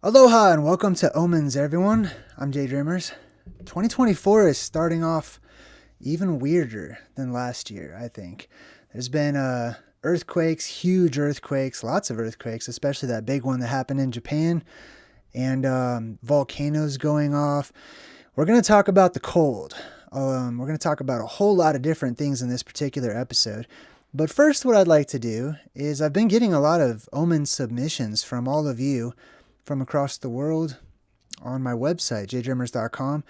Aloha and welcome to Omens, everyone. I'm JayDreamerZ. 2024 is starting off even weirder than last year, I think. There's been earthquakes, huge earthquakes, lots of earthquakes, especially that big one that happened in Japan, and volcanoes going off. We're going to talk about the cold. We're going to talk about a whole lot of different things in this particular episode. But first, what I'd like to do is I've been getting a lot of Omen submissions from all of you from across the world on my website, JayDreamerZ.com.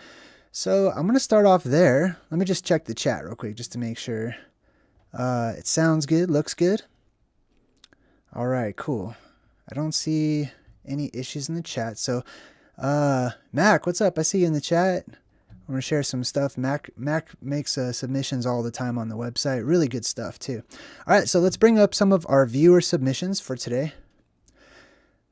So I'm going to start off there. Let me just check the chat real quick just to make sure it sounds good, looks good. All right, cool. I don't see any issues in the chat. So Mac, what's up? I see you in the chat. I'm going to share some stuff. Mac makes submissions all the time on the website. Really good stuff too. All right, so let's bring up some of our viewer submissions for today.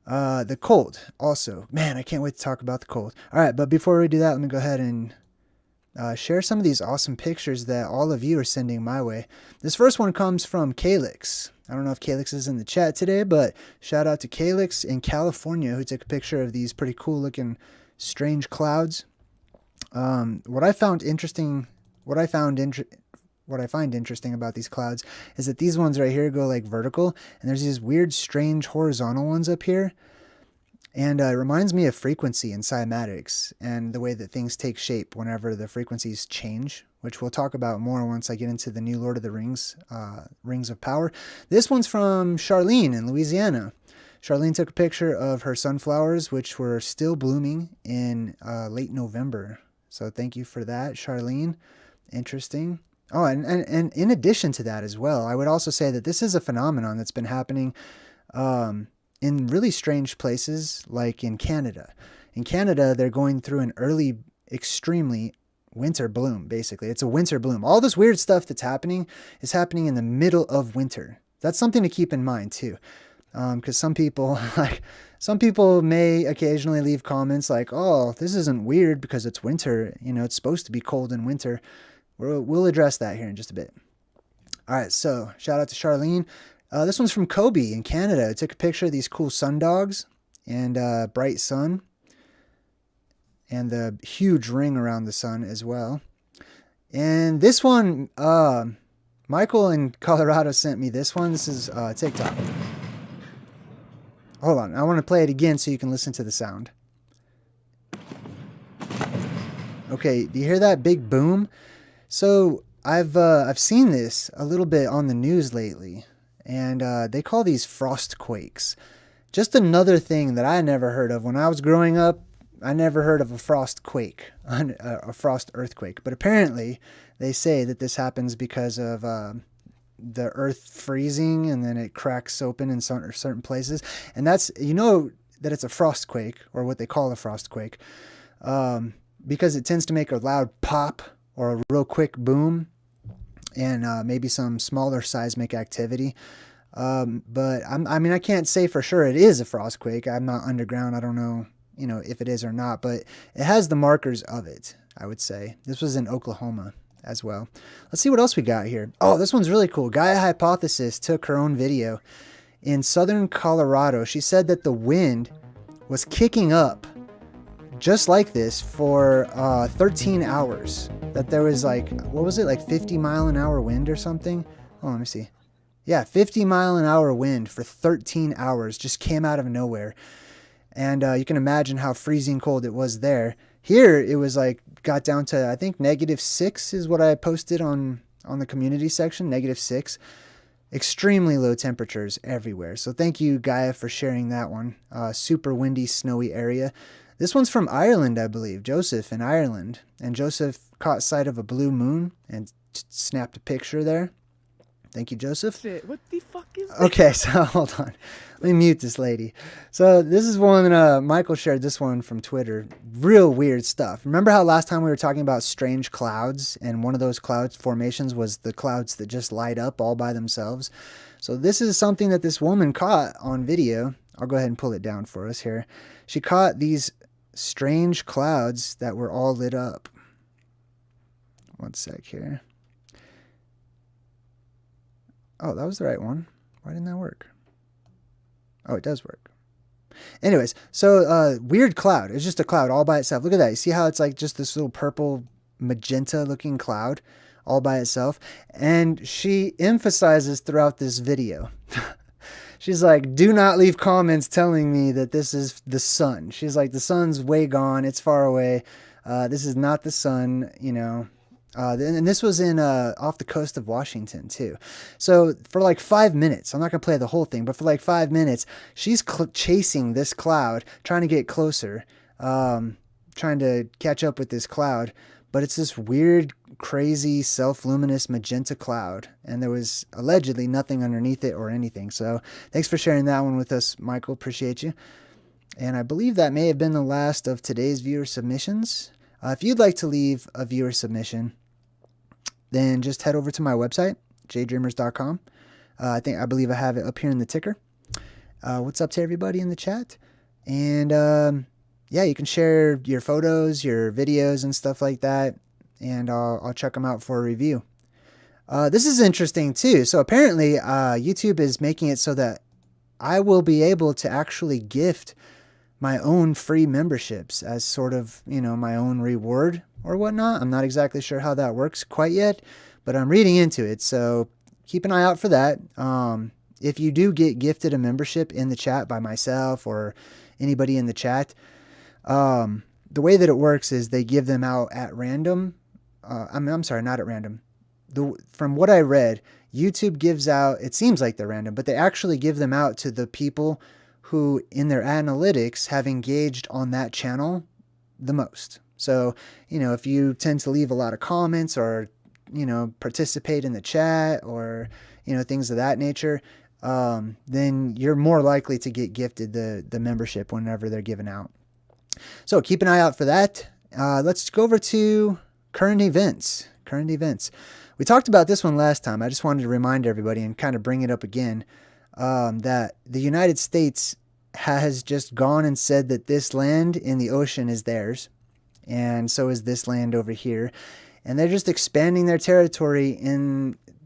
The cold also. Man, I can't wait to talk about the cold. All right, but before we do that, let me go ahead and share some of these awesome pictures that all of you are sending my way. This first one comes from Calix. I don't know if Calix is in the chat today, but shout out to Calix in California who took a picture of these pretty cool looking strange clouds. What I find interesting about these clouds is that these ones right here go like vertical, and there's these weird, strange horizontal ones up here. And it reminds me of frequency in cymatics and the way that things take shape whenever the frequencies change, which we'll talk about more once I get into the new Lord of the Rings, Rings of Power. This one's from Charlene in Louisiana. Charlene took a picture of her sunflowers, which were still blooming in late November. So thank you for that, Charlene. Interesting. Oh, and in addition to that as well, I would also say that this is a phenomenon that's been happening in really strange places like in Canada. In Canada, they're going through an early, extremely winter bloom, basically. It's a winter bloom. All this weird stuff that's happening is happening in the middle of winter. That's something to keep in mind too. Because some people may occasionally leave comments like, oh, this isn't weird because it's winter. You know, it's supposed to be cold in winter. We'll address that here in just a bit. All right, so shout out to Charlene. This one's from Kobe in Canada. I took a picture of these cool sun dogs and bright sun and the huge ring around the sun as well. And this one, Michael in Colorado sent me this one. This is TikTok. Hold on, I want to play it again so you can listen to the sound. Okay, do you hear that big boom? So I've seen this a little bit on the news lately, and they call these frost quakes. Just another thing that I never heard of. When I was growing up, I never heard of a frost quake, a frost earthquake. But apparently, they say that this happens because of the earth freezing, and then it cracks open in certain places. And that's, you know, that it's a frost quake, or what they call a frost quake, because it tends to make a loud pop or a real quick boom, and maybe some smaller seismic activity. But I mean, I can't say for sure it is a frost quake. I'm not underground. I don't know, you know, if it is or not, but it has the markers of it, I would say. This was in Oklahoma as well. Let's see what else we got here. Oh, this one's really cool. Gaia Hypothesis took her own video in southern Colorado. She said that the wind was kicking up just like this for 13 hours. That there was like, what was it, like 50-mile-an-hour wind or something? Oh, let me see. Yeah, 50-mile-an-hour wind for 13 hours just came out of nowhere. And you can imagine how freezing cold it was there. Here, it was like, got down to, I think, -6 is what I posted on the community section, -6. Extremely low temperatures everywhere. So thank you, Gaia, for sharing that one. Super windy, snowy area. This one's from Ireland, I believe. Joseph in Ireland. And Joseph caught sight of a blue moon and snapped a picture there. Thank you, Joseph. Shit, what the fuck is that? Okay, so hold on. Let me mute this lady. So this is one, Michael shared this one from Twitter. Real weird stuff. Remember how last time we were talking about strange clouds, and one of those cloud formations was the clouds that just light up all by themselves? So this is something that this woman caught on video. I'll go ahead and pull it down for us here. She caught these strange clouds that were all lit up. One sec here. Oh, that was the right one. Why didn't that work? Oh, it does work. Anyways, so weird cloud. It's just a cloud all by itself. Look at that. You see how it's like just this little purple magenta looking cloud all by itself? And she emphasizes throughout this video. She's like, do not leave comments telling me that this is the sun. She's like, the sun's way gone. It's far away. This is not the sun, you know. And this was in off the coast of Washington too. So for like 5 minutes, I'm not gonna play the whole thing, but for like 5 minutes, she's chasing this cloud, trying to get closer, trying to catch up with this cloud. But it's this weird, crazy, self-luminous magenta cloud, and there was allegedly nothing underneath it or anything. So thanks for sharing that one with us, Michael. Appreciate you. And I believe that may have been the last of today's viewer submissions. If you'd like to leave a viewer submission, then just head over to my website, JayDreamerZ.com. I believe I have it up here in the ticker. What's up to everybody in the chat? And yeah, you can share your photos, your videos, and stuff like that, and I'll check them out for a review. This is interesting too. So apparently, YouTube is making it so that I will be able to actually gift my own free memberships as sort of, you know, my own reward or whatnot. I'm not exactly sure how that works quite yet, but I'm reading into it. So keep an eye out for that. If you do get gifted a membership in the chat by myself or anybody in the chat, the way that it works is they give them out at random. I'm sorry, not at random. From what I read, YouTube gives out, it seems like they're random, but they actually give them out to the people who in their analytics have engaged on that channel the most. So, you know, if you tend to leave a lot of comments or, you know, participate in the chat or, you know, things of that nature, then you're more likely to get gifted the membership whenever they're given out. So keep an eye out for that. Let's go over to current events. Current events. We talked about this one last time. I just wanted to remind everybody and kind of bring it up again, that the United States has just gone and said that this land in the ocean is theirs, and so is this land over here. And they're just expanding their territory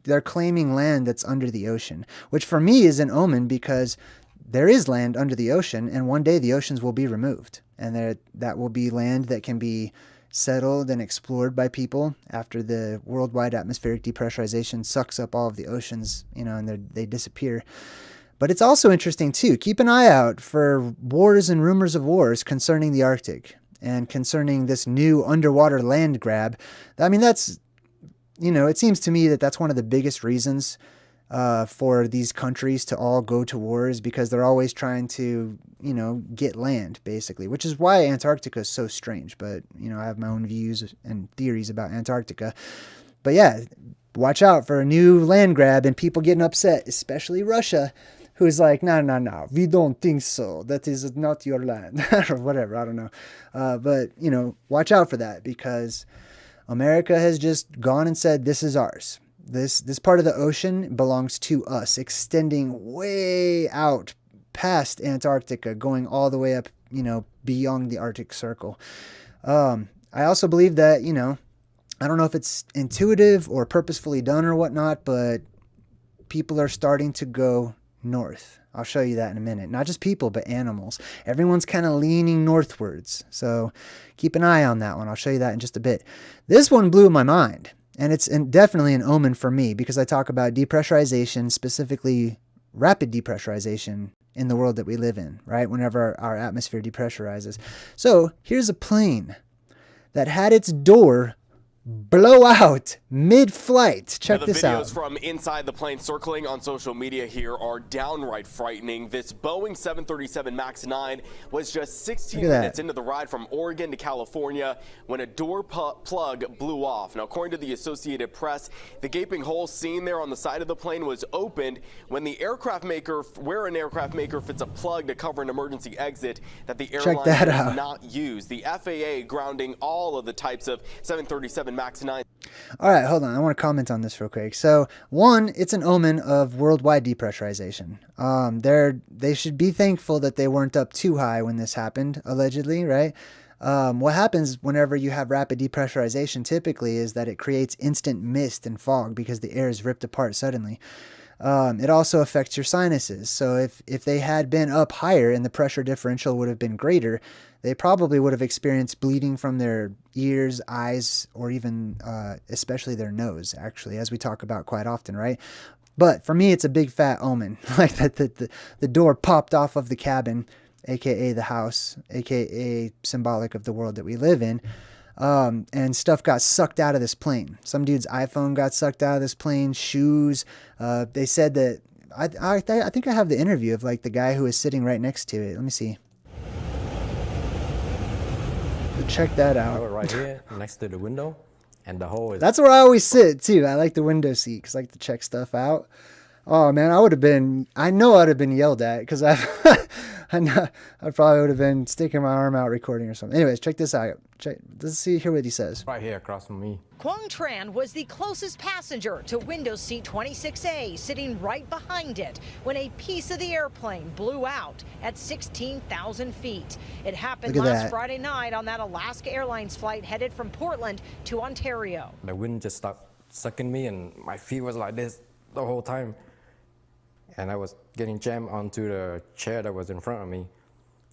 they're claiming land that's under the ocean, which for me is an omen because there is land under the ocean, and one day the oceans will be removed, and that will be land that can be settled and explored by people after the worldwide atmospheric depressurization sucks up all of the oceans, you know, and they disappear. But it's also interesting too. Keep an eye out for wars and rumors of wars concerning the Arctic and concerning this new underwater land grab. I mean, that's, you know, it seems to me that that's one of the biggest reasons for these countries to all go to wars, because they're always trying to, you know, get land, basically, which is why Antarctica is so strange. But, you know, I have my own views and theories about Antarctica. But yeah, watch out for a new land grab and people getting upset, especially Russia, who's like, no, we don't think so. That is not your land or whatever. I don't know. But, you know, watch out for that, because America has just gone and said, this is ours. This part of the ocean belongs to us, extending way out past Antarctica, going all the way up, you know, beyond the Arctic Circle. I also believe that, you know, I don't know if it's intuitive or purposefully done or whatnot, but people are starting to go north. I'll show you that in a minute. Not just people, but animals. Everyone's kind of leaning northwards. So keep an eye on that one. I'll show you that in just a bit. This one blew my mind. And it's definitely an omen for me, because I talk about depressurization, specifically rapid depressurization in the world that we live in, right? Whenever our atmosphere depressurizes. So here's a plane that had its door blow out mid-flight. Check this out. The videos from inside the plane circling on social media here are downright frightening. This Boeing 737 MAX 9 was just 16 minutes into the ride from Oregon to California when a door plug blew off. Now, according to the Associated Press, the gaping hole seen there on the side of the plane was opened when the aircraft maker, where an aircraft maker fits a plug to cover an emergency exit that the airline does not use. The FAA grounding all of the types of 737 MAX 9. All right, hold on. I want to comment on this real quick. So, one, it's an omen of worldwide depressurization. They should be thankful that they weren't up too high when this happened, allegedly, right? What happens whenever you have rapid depressurization typically is that it creates instant mist and fog because the air is ripped apart suddenly. It also affects your sinuses. So if they had been up higher and the pressure differential would have been greater, they probably would have experienced bleeding from their ears, eyes, or even especially their nose, actually, as we talk about quite often, right? But for me, it's a big fat omen, like that the door popped off of the cabin, aka the house, aka symbolic of the world that we live in, and stuff got sucked out of this plane. Some dude's iPhone got sucked out of this plane, shoes. They said that, I think I have the interview of like the guy who was sitting right next to it. Let me see. Check that out. Right here, next to the window, and the hole is... That's where I always sit too. I like the window seat because I like to check stuff out. Oh man, I know I'd have been yelled at because I probably would have been sticking my arm out recording or something. Anyways, check this out. Let's hear what he says. Right here across from me. Quang Tran was the closest passenger to window seat 26A, sitting right behind it, when a piece of the airplane blew out at 16,000 feet. It happened last Friday night on that Alaska Airlines flight headed from Portland to Ontario. The wind just stopped sucking me, and my feet was like this the whole time. And I was getting jammed onto the chair that was in front of me.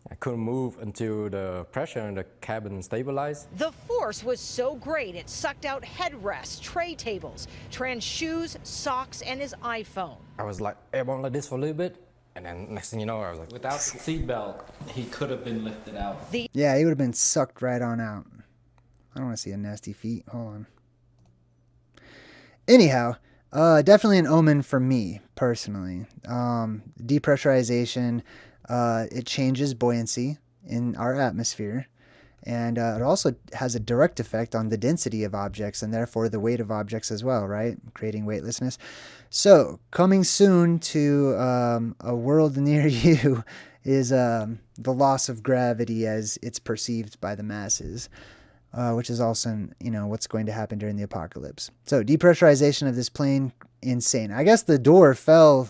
I couldn't move until the pressure in the cabin stabilized. The force was so great, it sucked out headrests, tray tables, Tran's shoes, socks, and his iPhone. I was like airborne like this for a little bit, and then next thing you know, I was like... Without the seatbelt, he could have been lifted out. Yeah, he would have been sucked right on out. I don't want to see a nasty feet. Hold on. Anyhow, definitely an omen for me, personally. Depressurization... it changes buoyancy in our atmosphere, and it also has a direct effect on the density of objects and therefore the weight of objects as well, right? Creating weightlessness. So, coming soon to a world near you is the loss of gravity as it's perceived by the masses, which is also, what's going to happen during the apocalypse. So, depressurization of this plane, insane. I guess the door fell,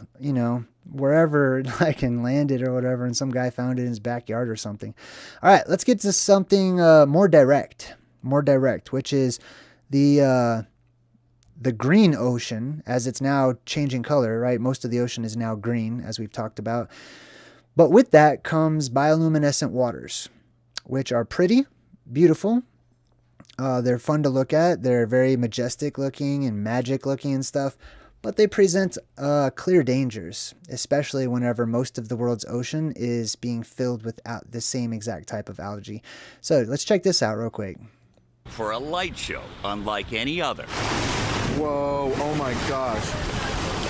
wherever like and landed or whatever, and some guy found it in his backyard or something. All right, let's get to something more direct, which is the green ocean, as it's now changing color, right? Most of the ocean is now green, as we've talked about. But with that comes bioluminescent waters, which are pretty, beautiful. They're fun to look at. They're very majestic looking and magic looking and stuff. But they present clear dangers, especially whenever most of the world's ocean is being filled with the same exact type of algae. So let's check this out real quick. For a light show unlike any other. Whoa, oh my gosh.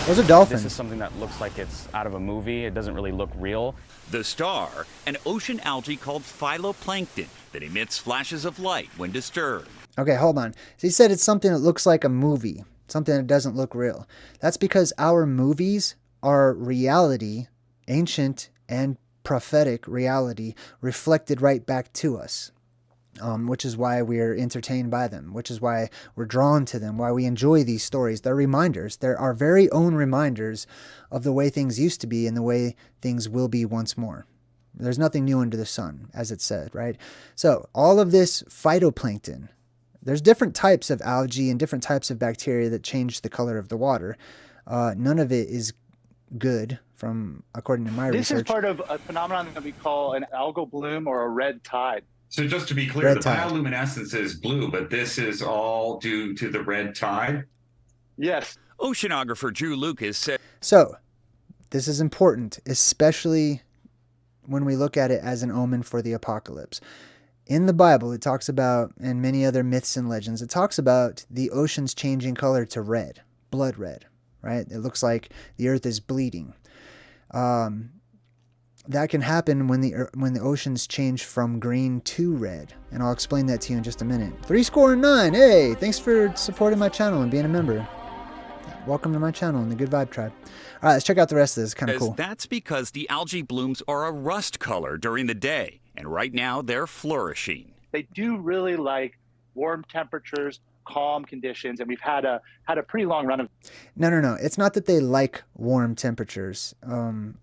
Those are dolphins. This is something that looks like it's out of a movie. It doesn't really look real. The star, an ocean algae called phytoplankton that emits flashes of light when disturbed. Okay, hold on. So he said it's something that looks like a movie. Something that doesn't look real. That's because our movies are reality, ancient and prophetic reality, reflected right back to us, which is why we're entertained by them, which is why we're drawn to them, why we enjoy these stories. They're reminders. They're our very own reminders of the way things used to be and the way things will be once more. There's nothing new under the sun, as it said, right? So all of this phytoplankton, there's different types of algae and different types of bacteria that change the color of the water. None of it is good, according to my research. This is part of a phenomenon that we call an algal bloom or a red tide. So just to be clear, the bioluminescence is blue, but this is all due to the red tide? Yes. Oceanographer Drew Lucas said... So, this is important, especially when we look at it as an omen for the apocalypse. In the Bible, it talks about, and many other myths and legends, it talks about the oceans changing color to red, blood red, right? It looks like the earth is bleeding. That can happen when the oceans change from green to red, and I'll explain that to you in just a minute. 309, hey, thanks for supporting my channel and being a member. Welcome to my channel in the Good Vibe Tribe. All right, let's check out the rest of this. Kind of cool. That's because the algae blooms are a rust color during the day, and right now they're flourishing. They do really like warm temperatures, calm conditions, and we've had a pretty long run of... No. It's not that they like warm temperatures.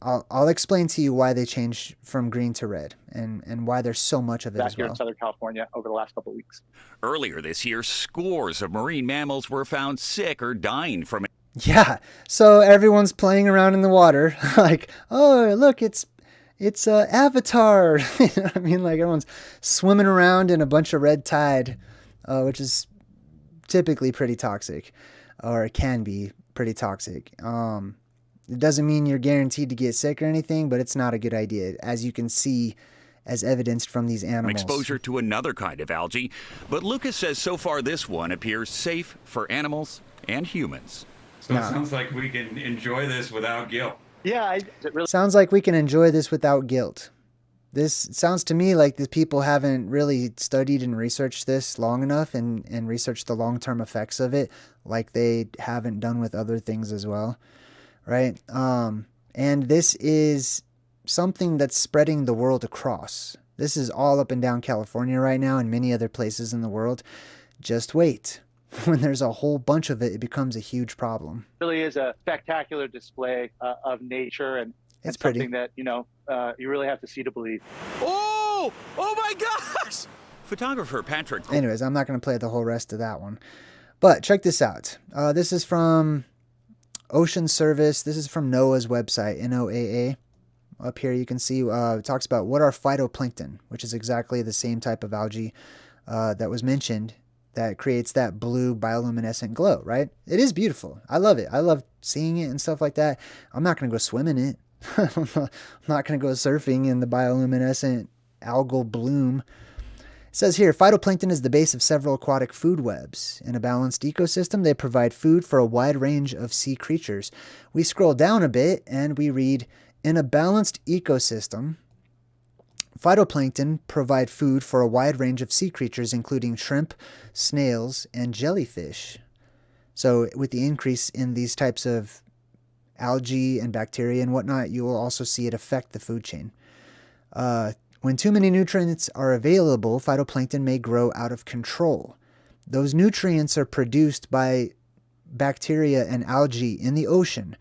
I'll explain to you why they change from green to red and why there's so much of it as well. Here in Southern California over the last couple of weeks. Earlier this year, scores of marine mammals were found sick or dying from it. Yeah. So everyone's playing around in the water, like, oh, look, it's Avatar. You know what I mean? Like everyone's swimming around in a bunch of red tide, which is typically pretty toxic, or it can be pretty toxic. It doesn't mean you're guaranteed to get sick or anything, but it's not a good idea, as you can see, as evidenced from these animals. Exposure to another kind of algae, but Lucas says so far this one appears safe for animals and humans. So it sounds like we can enjoy this without guilt. Yeah, sounds like we can enjoy this without guilt. This sounds to me like the people haven't really studied and researched this long enough and researched the long-term effects of it, like they haven't done with other things as well, right? And this is something that's spreading the world across. This is all up and down California right now and many other places in the world. Just wait. When there's a whole bunch of it, it becomes a huge problem. It really is a spectacular display of nature, and it's something that, you know, you really have to see to believe. Oh my gosh! Photographer Patrick. Anyways, I'm not going to play the whole rest of that one. But check this out. This is from Ocean Service. This is from NOAA's website, NOAA. Up here you can see it talks about what are phytoplankton, which is exactly the same type of algae that was mentioned, that creates that blue bioluminescent glow, right? It is beautiful. I love it. I love seeing it and stuff like that. I'm not going to go swim in it. I'm not going to go surfing in the bioluminescent algal bloom. It says here, phytoplankton is the base of several aquatic food webs. In a balanced ecosystem, they provide food for a wide range of sea creatures. We scroll down a bit and we read, in a balanced ecosystem, phytoplankton provide food for a wide range of sea creatures, including shrimp, snails, and jellyfish. So with the increase in these types of algae and bacteria and whatnot, you will also see it affect the food chain. When too many nutrients are available, phytoplankton may grow out of control. Those nutrients are produced by bacteria and algae in the ocean,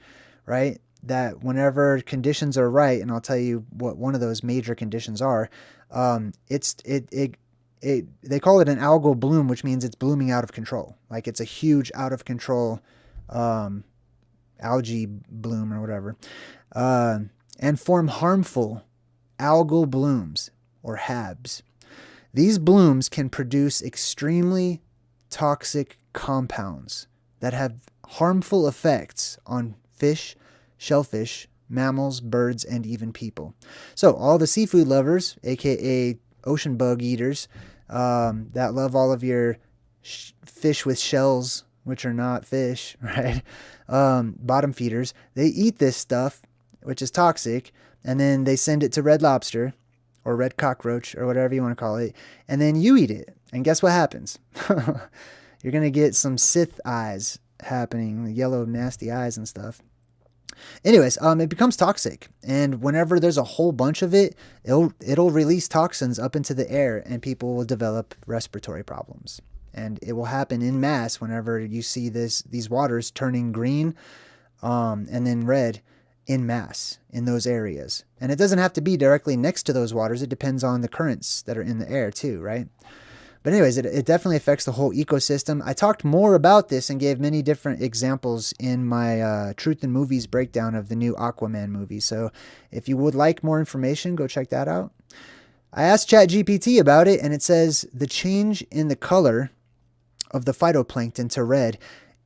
right? That whenever conditions are right, and I'll tell you what one of those major conditions are, they call it an algal bloom, which means it's blooming out of control. Like it's a huge out of control algae bloom or whatever, and form harmful algal blooms or HABs. These blooms can produce extremely toxic compounds that have harmful effects on fish, shellfish, mammals, birds, and even people. So all the seafood lovers, aka ocean bug eaters, that love all of your fish with shells, which are not fish, right? Bottom feeders, they eat this stuff, which is toxic, and then they send it to Red Lobster or Red Cockroach or whatever you want to call it, and then you eat it. And guess what happens? You're going to get some Sith eyes happening, the yellow nasty eyes and stuff. Anyways, it becomes toxic, and whenever there's a whole bunch of it, it'll release toxins up into the air, and people will develop respiratory problems. And it will happen in mass whenever you see these waters turning green, and then red in mass in those areas. And it doesn't have to be directly next to those waters. It depends on the currents that are in the air too, right? But anyways, it definitely affects the whole ecosystem. I talked more about this and gave many different examples in my Truth in Movies breakdown of the new Aquaman movie. So if you would like more information, go check that out. I asked ChatGPT about it, and it says the change in the color of the phytoplankton to red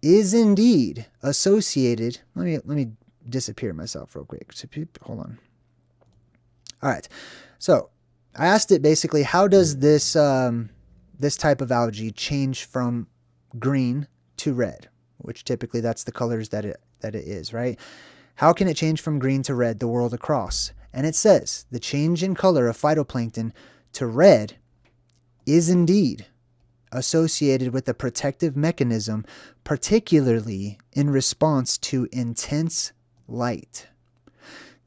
is indeed associated. Let me disappear myself real quick. Hold on. All right. So I asked it basically, how does this type of algae change from green to red, which typically that's the colors that it is, right? How can it change from green to red the world across? And it says the change in color of phytoplankton to red is indeed associated with a protective mechanism, particularly in response to intense light.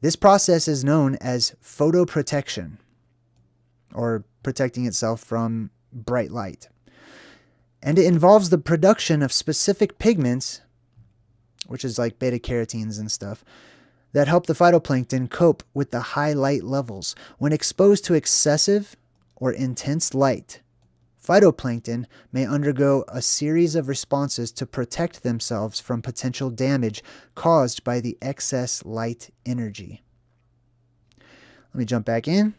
This process is known as photoprotection, or protecting itself from bright light. And it involves the production of specific pigments, which is like beta carotenes and stuff, that help the phytoplankton cope with the high light levels. When exposed to excessive or intense light, phytoplankton may undergo a series of responses to protect themselves from potential damage caused by the excess light energy. Let me jump back in.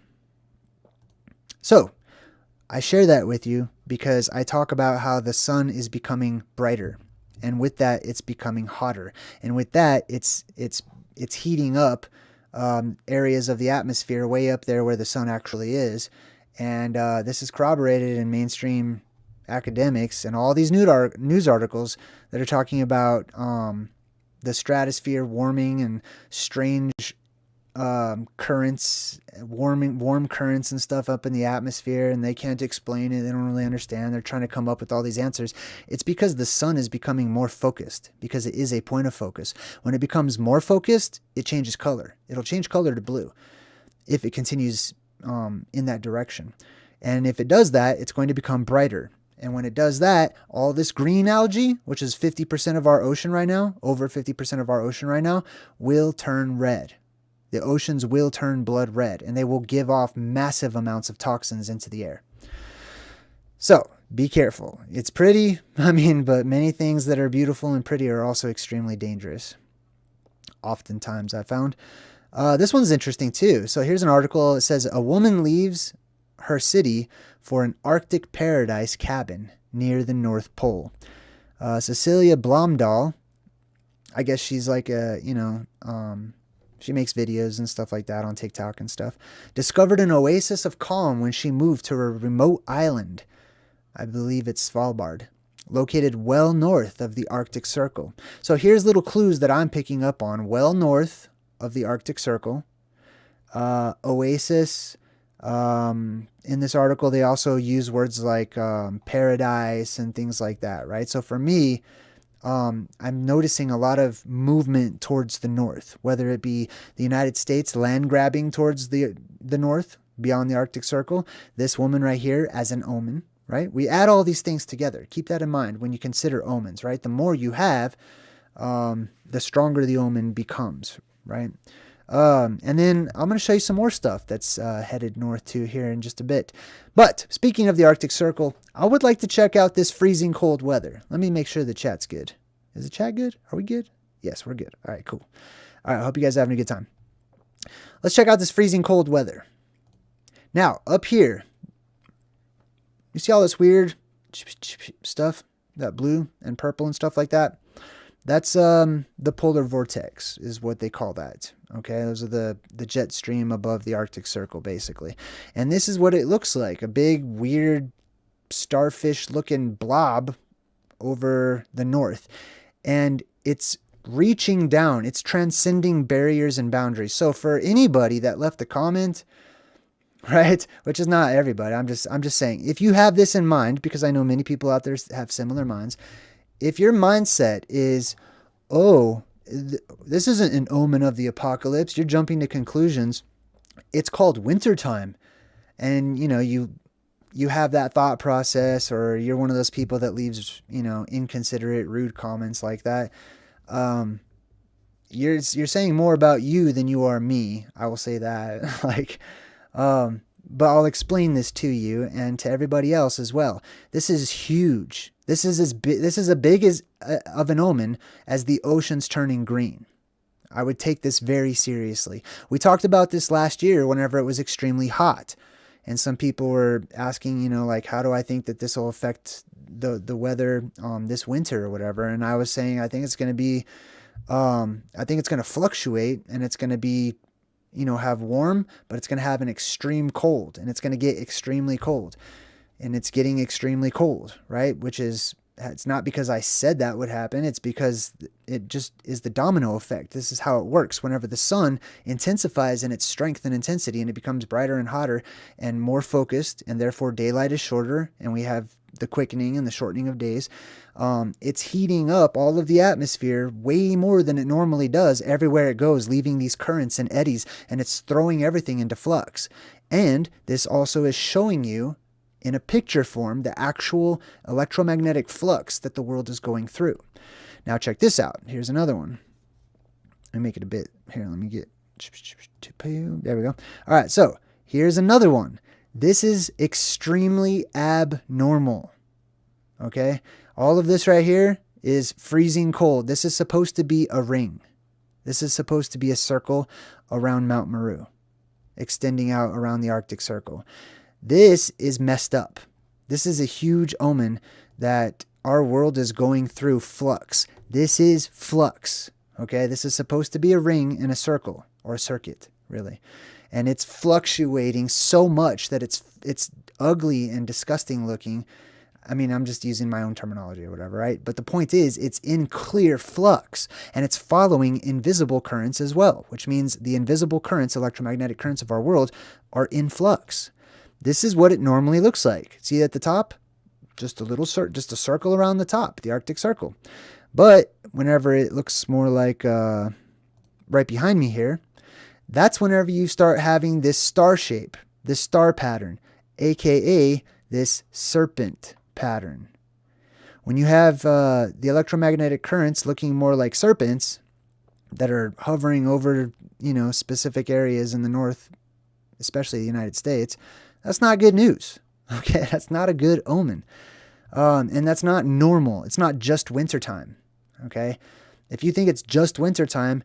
So, I share that with you because I talk about how the sun is becoming brighter, and with that, it's becoming hotter, and with that, it's heating up areas of the atmosphere way up there where the sun actually is, and this is corroborated in mainstream academics and all these news articles that are talking about the stratosphere warming and strange currents, warm currents and stuff up in the atmosphere, and they can't explain it. They don't really understand. They're trying to come up with all these answers. It's because the sun is becoming more focused, because it is a point of focus. When it becomes more focused, it changes color. It'll change color to blue if it continues in that direction. And if it does that, it's going to become brighter. And when it does that, all this green algae, which is 50% of our ocean right now, over 50% of our ocean right now, will turn red. The oceans will turn blood red, and they will give off massive amounts of toxins into the air. So, be careful. It's pretty, but many things that are beautiful and pretty are also extremely dangerous. Oftentimes, I found. This one's interesting too. So here's an article. It says, a woman leaves her city for an Arctic paradise cabin near the North Pole. Cecilia Blomdahl, I guess she's like she makes videos and stuff like that on TikTok and stuff, discovered an oasis of calm when she moved to a remote island. I believe it's Svalbard, located well north of the Arctic Circle. So here's little clues that I'm picking up on. Well north of the Arctic Circle. Oasis. In this article, they also use words like paradise and things like that, right? So for me, I'm noticing a lot of movement towards the north, whether it be the United States land grabbing towards the north, beyond the Arctic Circle, this woman right here as an omen, right? We add all these things together. Keep that in mind when you consider omens, right? The more you have, the stronger the omen becomes, right? And then I'm going to show you some more stuff that's headed north too here in just a bit. But speaking of the Arctic Circle, I would like to check out this freezing cold weather. Let me make sure the chat's good. Is the chat good? Are we good? Yes, we're good. All right, cool. All right, I hope you guys are having a good time. Let's check out this freezing cold weather. Now, up here, you see all this weird stuff? That blue and purple and stuff like that? That's the polar vortex is what they call that. Okay, those are the jet stream above the Arctic Circle, basically. And this is what it looks like. A big, weird, starfish-looking blob over the north. And it's reaching down. It's transcending barriers and boundaries. So for anybody that left a comment, right, which is not everybody, I'm just saying, if you have this in mind, because I know many people out there have similar minds, if your mindset is, oh, this isn't an omen of the apocalypse, you're jumping to conclusions. It's called wintertime. And, you have that thought process, or you're one of those people that leaves, inconsiderate, rude comments like that. You're saying more about you than you are me. I will say that. But I'll explain this to you and to everybody else as well. This is huge. This is as big as of an omen as the oceans turning green. I would take this very seriously. We talked about this last year whenever it was extremely hot. And some people were asking, how do I think that this will affect the weather this winter or whatever? And I was saying, I think it's going to be, I think it's going to fluctuate, and it's going to be, have warm, but it's going to have an extreme cold, and it's going to get extremely cold, and it's getting extremely cold, right? It's not because I said that would happen. It's because it just is the domino effect. This is how it works. Whenever the sun intensifies in its strength and intensity, and it becomes brighter and hotter and more focused, and therefore daylight is shorter, and we have the quickening and the shortening of days, it's heating up all of the atmosphere way more than it normally does everywhere it goes, leaving these currents and eddies, and it's throwing everything into flux. And this also is showing you in a picture form the actual electromagnetic flux that the world is going through. Now check this out. Here's another one. Let me make it a bit. Here, let me get... There we go. All right, so here's another one. This is extremely abnormal. Okay? All of this right here is freezing cold. This is supposed to be a ring. This is supposed to be a circle around Mount Meru, extending out around the Arctic Circle. This is messed up. This is a huge omen that our world is going through flux. This is flux. Okay? This is supposed to be a ring in a circle, or a circuit, really. And it's fluctuating so much that it's ugly and disgusting looking. I mean, I'm just using my own terminology or whatever, right? But the point is, it's in clear flux, and it's following invisible currents as well, which means the invisible currents, electromagnetic currents of our world, are in flux. This is what it normally looks like. See at the top? Just a circle around the top, the Arctic Circle. But whenever it looks more like right behind me here, that's whenever you start having this star shape, this star pattern, aka this serpent pattern. When you have the electromagnetic currents looking more like serpents that are hovering over, specific areas in the north, especially the United States, that's not good news. Okay, that's not a good omen. And that's not normal. It's not just wintertime. Okay, if you think it's just wintertime,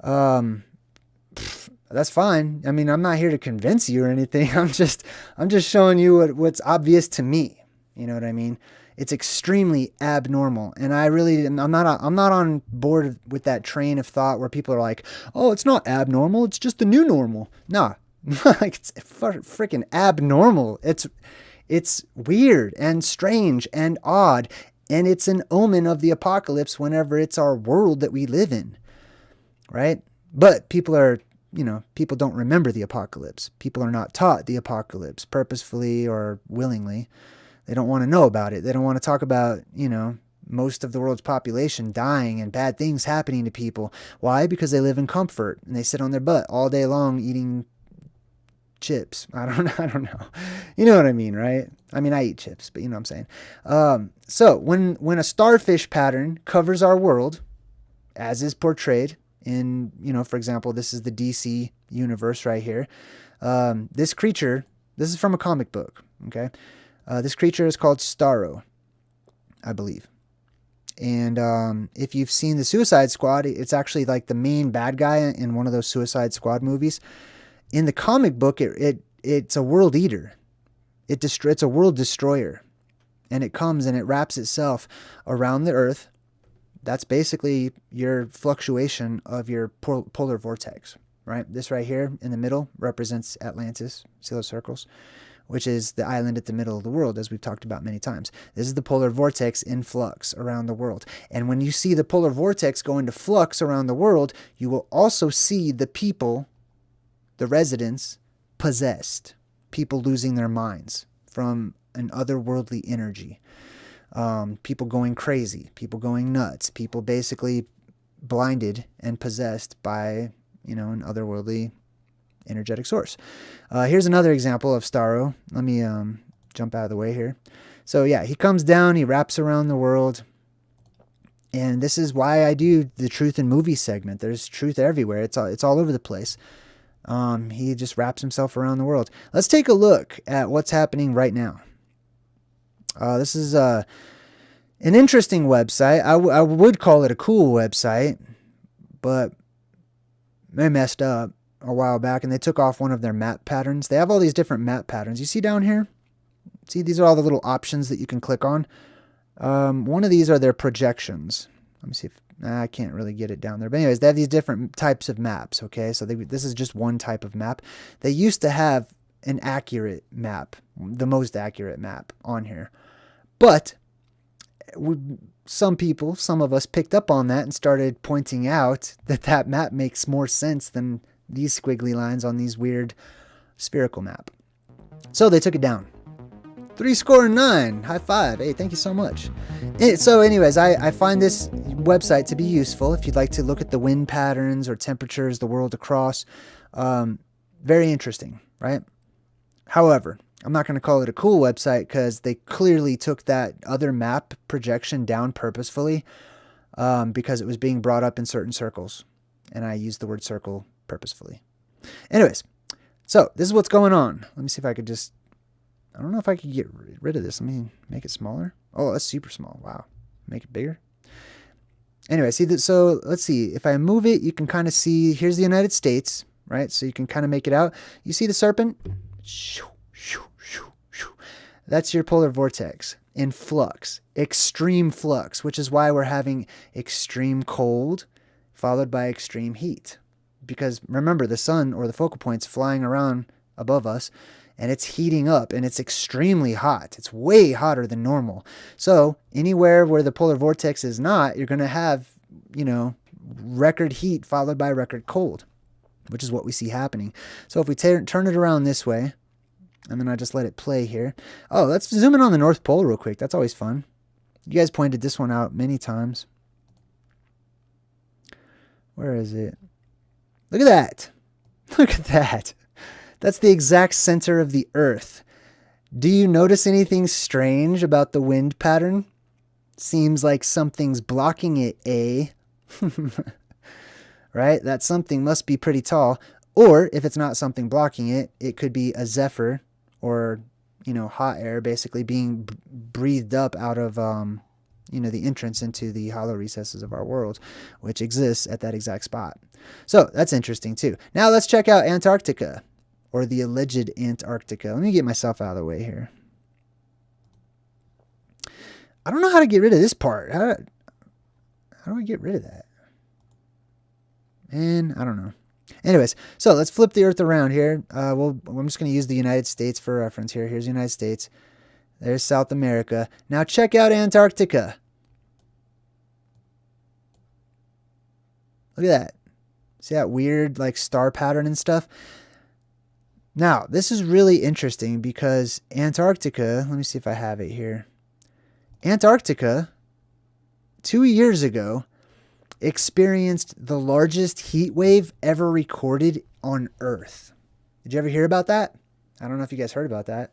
that's fine. I mean, I'm not here to convince you or anything. I'm just showing you what's obvious to me. You know what I mean? It's extremely abnormal, and I'm not on board with that train of thought where people are like, "Oh, it's not abnormal. It's just the new normal." Nah, it's freaking abnormal. It's weird and strange and odd, and it's an omen of the apocalypse whenever it's our world that we live in, right? But people don't remember the apocalypse. People are not taught the apocalypse purposefully or willingly. They don't want to know about it. They don't want to talk about, most of the world's population dying and bad things happening to people. Why? Because they live in comfort and they sit on their butt all day long eating chips. I don't know. You know what I mean, right? I mean, I eat chips, but you know what I'm saying. So when a starfish pattern covers our world, as is portrayed in, for example, this is the DC universe right here. This creature, this is from a comic book, okay? This creature is called Starro, I believe. And if you've seen the Suicide Squad, it's actually like the main bad guy in one of those Suicide Squad movies. In the comic book, it's a world eater. It's a world destroyer. And it comes and it wraps itself around the earth. That's basically your fluctuation of your polar vortex, right? This right here in the middle represents Atlantis, see those circles, which is the island at the middle of the world, as we've talked about many times. This is the polar vortex in flux around the world. And when you see the polar vortex go into flux around the world, you will also see the people, the residents, possessed. People losing their minds from an otherworldly energy. People going crazy. People going nuts. People basically blinded and possessed by, an otherworldly energetic source. Here's another example of Starro. Let me jump out of the way here. So yeah, he comes down, he wraps around the world. And this is why I do the truth in movies segment. There's truth everywhere. It's all over the place. He just wraps himself around the world. Let's take a look at what's happening right now. This is an interesting website. I would call it a cool website, but they messed up a while back and they took off one of their map patterns. They have all these different map patterns. You see down here? See, these are all the little options that you can click on. One of these are their projections. Let me see if I can't really get it down there. But anyways, they have these different types of maps, okay? So this is just one type of map. They used to have an accurate map, the most accurate map on here. But some of us picked up on that and started pointing out that map makes more sense than these squiggly lines on these weird spherical map. So they took it down. 3-9. High five. Hey, thank you so much. So anyways, I find this website to be useful if you'd like to look at the wind patterns or temperatures the world across. Very interesting, right? However, I'm not going to call it a cool website because they clearly took that other map projection down purposefully because it was being brought up in certain circles. And I used the word circle purposefully. Anyways, so this is what's going on. Let me see if I could just I don't know if I could get rid of this. Let me make it smaller. Oh, that's super small. Wow. Make it bigger. Anyway, see that. So let's see. If I move it, you can kind of see, here's the United States, right? So you can kind of make it out. You see the serpent? That's your polar vortex in flux, extreme flux, which is why we're having extreme cold followed by extreme heat. Because remember, the sun or the focal point's flying around above us and it's heating up and it's extremely hot. It's way hotter than normal. So anywhere where the polar vortex is not, you're going to have, record heat followed by record cold, which is what we see happening. So if we turn it around this way, and then I just let it play here. Oh, let's zoom in on the North Pole real quick. That's always fun. You guys pointed this one out many times. Where is it? Look at that. Look at that. That's the exact center of the Earth. Do you notice anything strange about the wind pattern? Seems like something's blocking it, eh? Right? That something must be pretty tall. Or if it's not something blocking it, it could be a zephyr or, hot air basically being breathed up out of, the entrance into the hollow recesses of our world, which exists at that exact spot. So that's interesting too. Now let's check out Antarctica, or the alleged Antarctica. Let me get myself out of the way here. I don't know how to get rid of this part. How do I get rid of that? And I don't know. Anyways, so let's flip the Earth around here. I'm just going to use the United States for reference here. Here's the United States. There's South America. Now check out Antarctica. Look at that. See that weird star pattern and stuff? Now, this is really interesting because Antarctica, let me see if I have it here. Antarctica, 2 years ago, experienced the largest heat wave ever recorded on Earth. Did you ever hear about that? I don't know if you guys heard about that.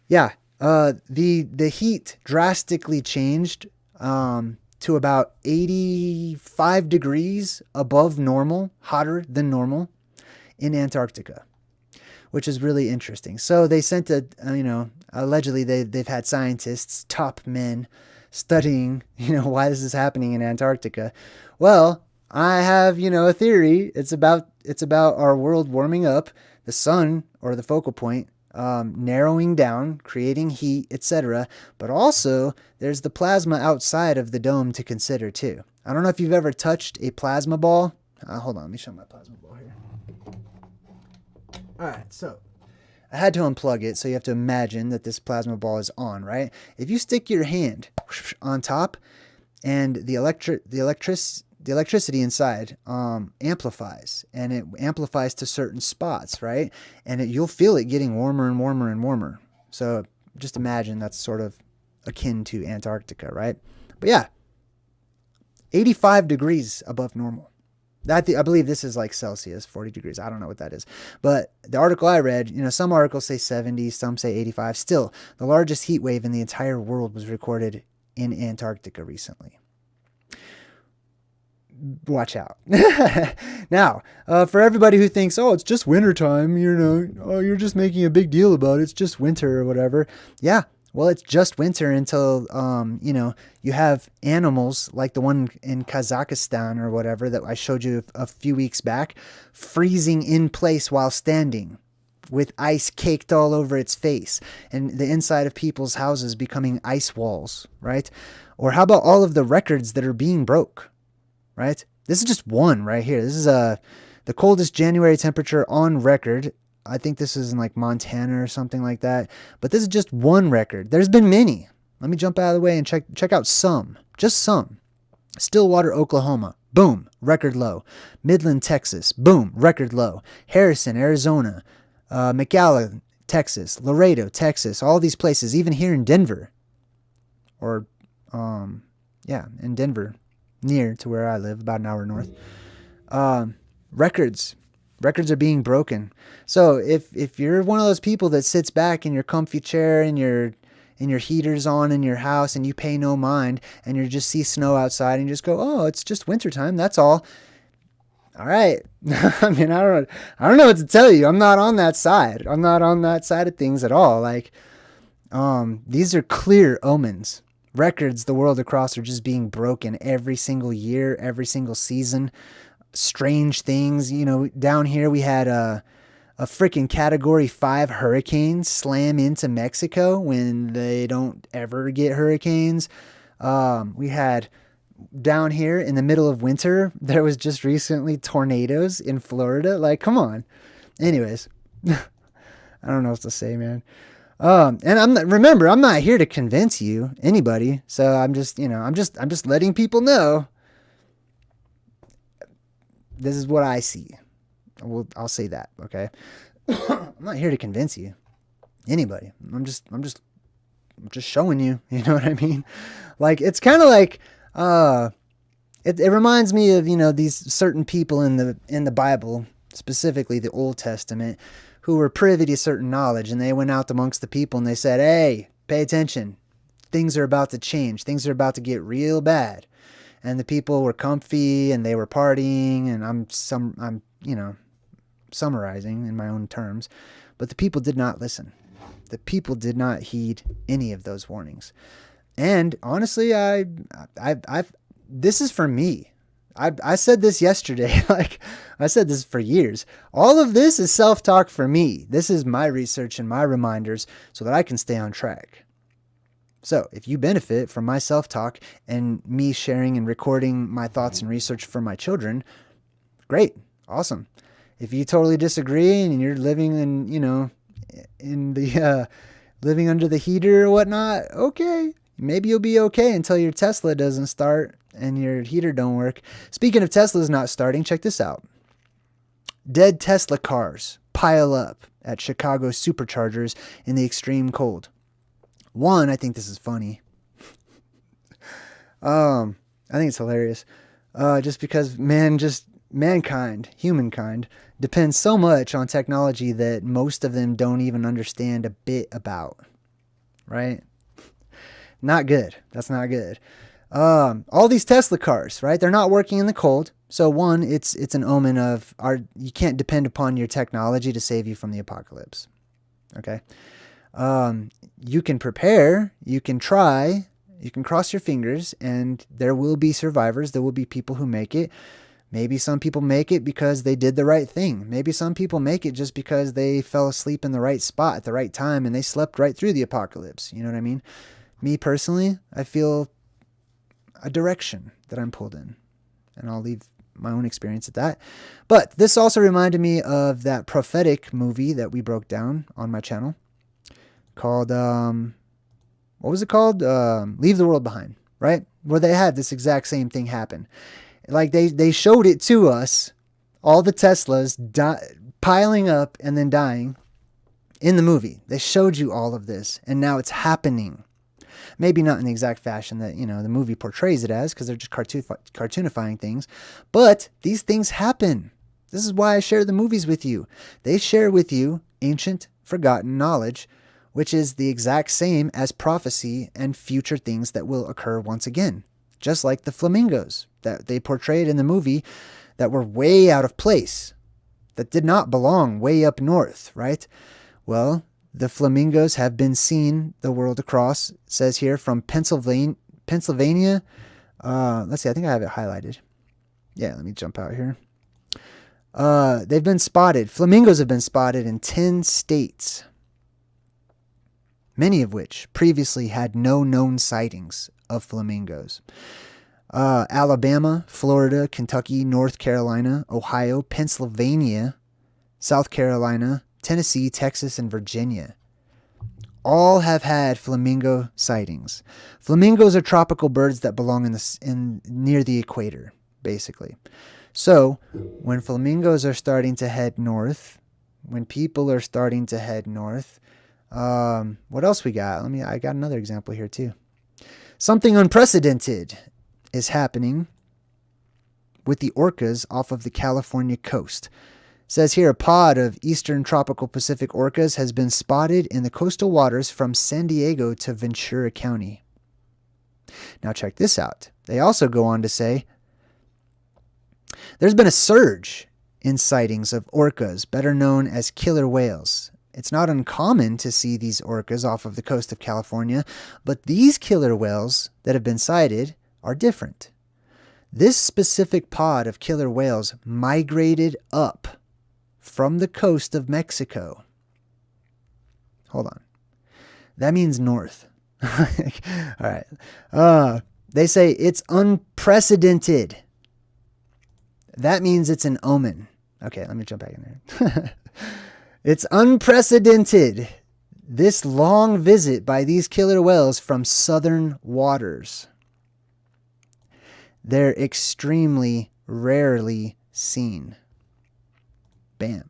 Yeah, the heat drastically changed to about 85 degrees above normal, hotter than normal in Antarctica, which is really interesting. So they sent allegedly they've had scientists, top men, studying, why this is happening in Antarctica. Well, I have, a theory. It's about our world warming up, the sun or the focal point narrowing down, creating heat, etc. But also there's the plasma outside of the dome to consider too. I don't know if you've ever touched a plasma ball. Hold on, let me show my plasma ball here. All right, so I had to unplug it, so you have to imagine that this plasma ball is on, right? If you stick your hand on top and the electricity inside amplifies, and it amplifies to certain spots, right? And you'll feel it getting warmer and warmer and warmer. So just imagine that's sort of akin to Antarctica, right? But yeah, 85 degrees above normal. I believe this is Celsius, 40 degrees. I don't know what that is. But the article I read, some articles say 70, some say 85. Still, the largest heat wave in the entire world was recorded in Antarctica recently. Watch out. Now, for everybody who thinks, oh, it's just wintertime, you're just making a big deal about it. It's just winter or whatever. Yeah. Well, it's just winter until, you have animals like the one in Kazakhstan or whatever that I showed you a few weeks back, freezing in place while standing with ice caked all over its face, and the inside of people's houses becoming ice walls, right? Or how about all of the records that are being broke, right? This is just one right here. This is the coldest January temperature on record. I think this is in Montana or something like that. But this is just one record. There's been many. Let me jump out of the way and check out some. Just some. Stillwater, Oklahoma. Boom. Record low. Midland, Texas. Boom. Record low. Harrison, Arizona. McAllen, Texas. Laredo, Texas. All these places. Even here in Denver. Or, in Denver. Near to where I live. About an hour north. Records are being broken. So if you're one of those people that sits back in your comfy chair and your heater's on in your house and you pay no mind and you just see snow outside and you just go, oh, it's just wintertime, that's all. All right. I don't know what to tell you. I'm not on that side. I'm not on that side of things at all. These are clear omens. Records the world across are just being broken every single year, every single season. Strange things. You know, down here we had a freaking Category 5 hurricane slam into Mexico when they don't ever get hurricanes. We had down here in the middle of winter, there was just recently tornadoes in Florida. Like, come on. Anyways, I don't know what to say, man. And I'm not here to convince you, anybody. So I'm just letting people know this is what I see. I'll say that. Okay. I'm not here to convince you, anybody. I'm just showing you, you know what I mean? Like, it's kind of like, it reminds me of, these certain people in the Bible, specifically the Old Testament, who were privy to certain knowledge, and they went out amongst the people and they said, hey, pay attention. Things are about to change. Things are about to get real bad. And the people were comfy and they were partying, and I'm summarizing in my own terms, but the people did not listen. The people did not heed any of those warnings. And honestly, this is for me. I said this yesterday. Like, I said this for years. All of this is self-talk for me. This is my research and my reminders so that I can stay on track. So if you benefit from my self-talk and me sharing and recording my thoughts and research for my children, great. Awesome. If you totally disagree and you're living in, living under the heater or whatnot, okay. Maybe you'll be okay until your Tesla doesn't start and your heater don't work. Speaking of Teslas not starting, check this out. Dead Tesla cars pile up at Chicago superchargers in the extreme cold. One, I think this is funny. I think it's hilarious. Just because humankind, depends so much on technology that most of them don't even understand a bit about. Right? Not good. That's not good. All these Tesla cars, right? They're not working in the cold. So one, it's an omen of you can't depend upon your technology to save you from the apocalypse. Okay. You can prepare, you can try, you can cross your fingers, and there will be survivors. There will be people who make it. Maybe some people make it because they did the right thing. Maybe some people make it just because they fell asleep in the right spot at the right time and they slept right through the apocalypse. You know what I mean? Me personally, I feel a direction that I'm pulled in, and I'll leave my own experience at that. But this also reminded me of that prophetic movie that we broke down on my channel called, what was it called? Leave the World Behind, right? Where they had this exact same thing happen. Like they showed it to us, all the Teslas piling up and then dying in the movie. They showed you all of this, and now it's happening. Maybe not in the exact fashion that, the movie portrays it as, because they're just cartoonifying things. But these things happen. This is why I share the movies with you. They share with you ancient, forgotten knowledge, which is the exact same as prophecy and future things that will occur once again. Just like the flamingos that they portrayed in the movie that were way out of place, that did not belong way up north, right? Well, the flamingos have been seen the world across. It says here from Pennsylvania. Let's see, I think I have it highlighted. Yeah, let me jump out here. They've been spotted. Flamingos have been spotted in 10 states, many of which previously had no known sightings of flamingos. Alabama, Florida, Kentucky, North Carolina, Ohio, Pennsylvania, South Carolina, Tennessee, Texas, and Virginia all have had flamingo sightings. Flamingos are tropical birds that belong near the equator, basically. So when flamingos are starting to head north, when people are starting to head north, what else we got? I got another example here too. Something unprecedented is happening with the orcas off of the California coast. It says here, a pod of eastern tropical Pacific orcas has been spotted in the coastal waters from San Diego to Ventura County. Now check this out. They also go on to say, there's been a surge in sightings of orcas, better known as killer whales, It's not uncommon to see these orcas off of the coast of California, but these killer whales that have been sighted are different. This specific pod of killer whales migrated up from the coast of Mexico. Hold on. That means north. All right. They say it's unprecedented. That means it's an omen. Okay, let me jump back in there. It's unprecedented. This long visit by these killer whales from southern waters. They're extremely rarely seen. Bam.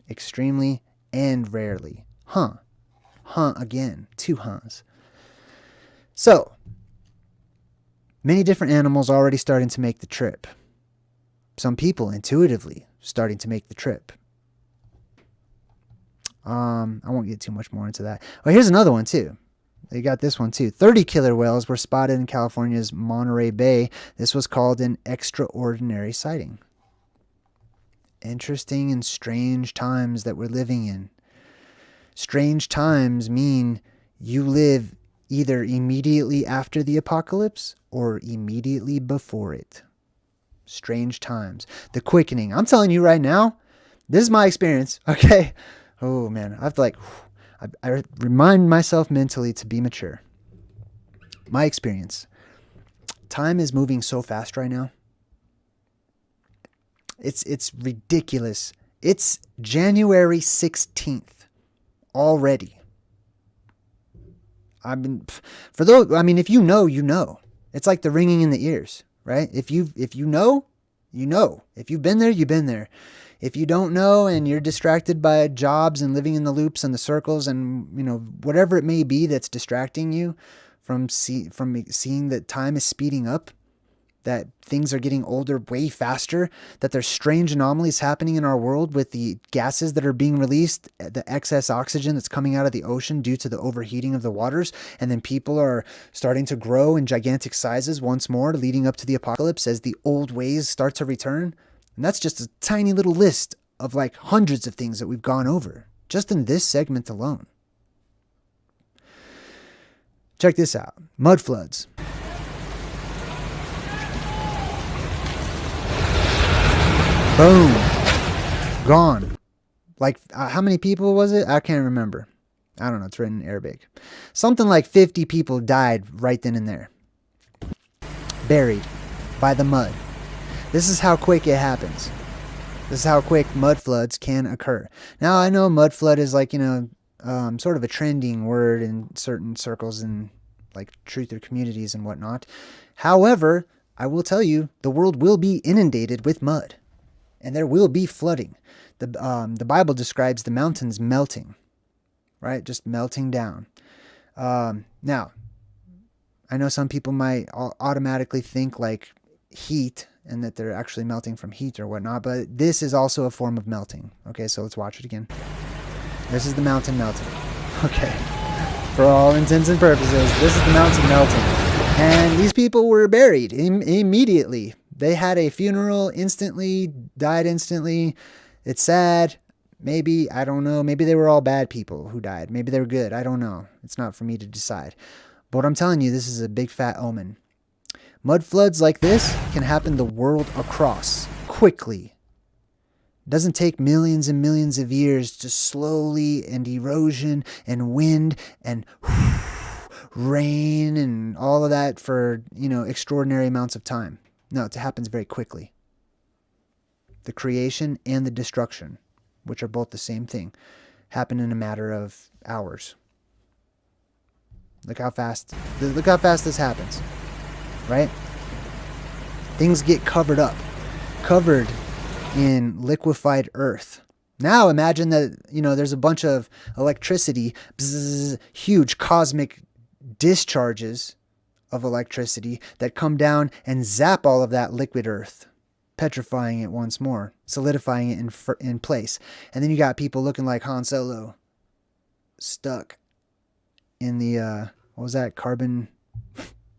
Extremely and rarely. Huh again. 2 hunts. So, many different animals already starting to make the trip. Some people intuitively starting to make the trip. I won't get too much more into that. Well, here's another one too. They got this one too. 30 killer whales were spotted in California's Monterey Bay. This was called an extraordinary sighting. Interesting and strange times that we're living in. Strange times mean you live either immediately after the apocalypse or immediately before it. Strange times. The quickening. I'm telling you right now, this is my experience, okay? Oh, man. I have to I remind myself mentally to be mature. My experience. Time is moving so fast right now. It's ridiculous. It's January 16th already. If you know, you know. It's like the ringing in the ears, right? If you know, you know. If you've been there, you've been there. If you don't know and you're distracted by jobs and living in the loops and the circles and, whatever it may be that's distracting you from seeing that time is speeding up, that things are getting older way faster, that there's strange anomalies happening in our world with the gases that are being released, the excess oxygen that's coming out of the ocean due to the overheating of the waters, and then people are starting to grow in gigantic sizes once more leading up to the apocalypse as the old ways start to return. And that's just a tiny little list of hundreds of things that we've gone over just in this segment alone. Check this out. Mud floods. Boom. Gone. How many people was it? I can't remember. I don't know. It's written in Arabic. Something like 50 people died right then and there. Buried by the mud. This is how quick it happens. This is how quick mud floods can occur. Now, I know mud flood is sort of a trending word in certain circles and truther communities and whatnot. However, I will tell you, the world will be inundated with mud. And there will be flooding. The Bible describes the mountains melting, right? Just melting down. Now, I know some people might automatically think heat and that they're actually melting from heat or whatnot, but this is also a form of melting. Okay, so let's watch it again. This is the mountain melting. Okay, for all intents and purposes, this is the mountain melting. And these people were buried immediately. They had a funeral instantly, died instantly. It's sad. Maybe, I don't know. Maybe they were all bad people who died. Maybe they were good. I don't know. It's not for me to decide. But what I'm telling you, this is a big fat omen. Mud floods like this can happen the world across quickly. It doesn't take millions and millions of years to slowly and erosion and wind and rain and all of that for, extraordinary amounts of time. No, it happens very quickly. The creation and the destruction, which are both the same thing, happen in a matter of hours. Look how fast this happens, right? Things get covered in liquefied earth. Now imagine that, there's a bunch of electricity, bzzz, huge cosmic discharges of electricity that come down and zap all of that liquid earth, petrifying it once more, solidifying it in place. And then you got people looking like Han Solo, stuck in the, what was that, carbon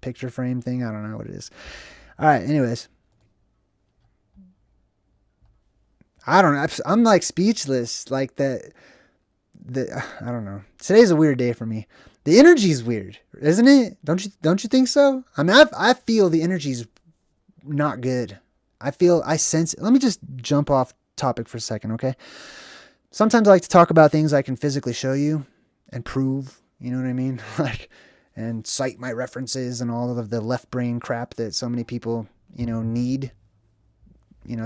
picture frame thing? I don't know what it is. All right, anyways. I don't know. I'm speechless. I don't know. Today's a weird day for me. The energy's weird, isn't it? Don't you think so? I mean, I feel the energy's not good. I sense. Let me just jump off topic for a second, okay? Sometimes I like to talk about things I can physically show you and prove, you know what I mean? Like, and cite my references and all of the left brain crap that so many people, need,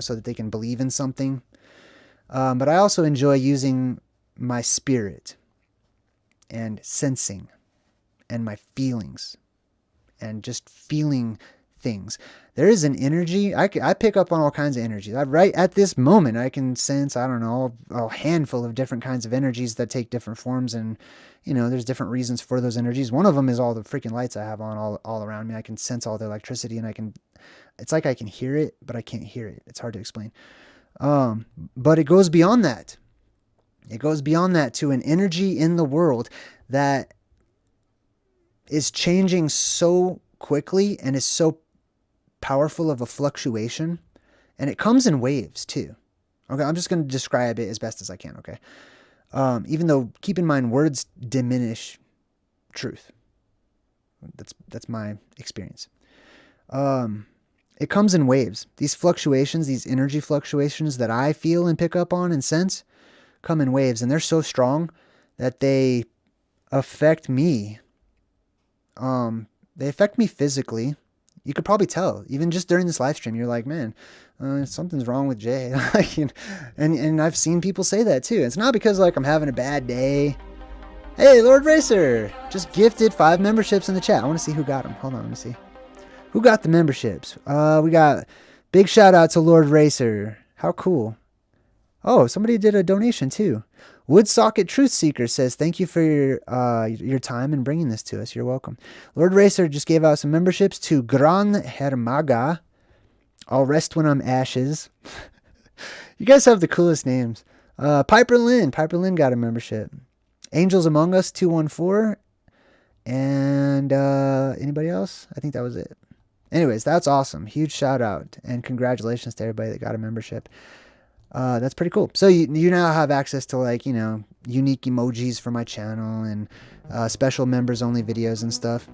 so that they can believe in something. But I also enjoy using my spirit and sensing and my feelings and just feeling things. There is an energy. I pick up on all kinds of energies. Right at this moment, I can sense, I don't know, a handful of different kinds of energies that take different forms. And, there's different reasons for those energies. One of them is all the freaking lights I have on all around me. I can sense all the electricity and it's like I can hear it, but I can't hear it. It's hard to explain. But it goes beyond that. It goes beyond that to an energy in the world that is changing so quickly and is so powerful of a fluctuation. And it comes in waves too. Okay, I'm just going to describe it as best as I can, okay? Even though, keep in mind, words diminish truth. That's my experience. It comes in waves. These fluctuations, these energy fluctuations that I feel and pick up on and sense come in waves. And they're so strong that they affect me. They affect me physically. You could probably tell, even just during this live stream, you're like, man, something's wrong with Jay. and I've seen people say that too. It's not because like I'm having a bad day. Hey, Lord Racer just gifted 5 memberships in the chat. I want to see who got them. Hold on, let me see. Who got the memberships? We got big shout out to Lord Racer. How cool. Oh, somebody did a donation too. Woodsocket Truth Seeker says, thank you for your time and bringing this to us. You're welcome. Lord Racer just gave out some memberships to Gran Hermaga. I'll rest when I'm ashes. You guys have the coolest names. Piper Lynn got a membership. Angels Among Us 214. And anybody else? I think that was it. Anyways, that's awesome. Huge shout out and congratulations to everybody that got a membership. That's pretty cool. So you now have access to like, unique emojis for my channel and special members only videos and stuff.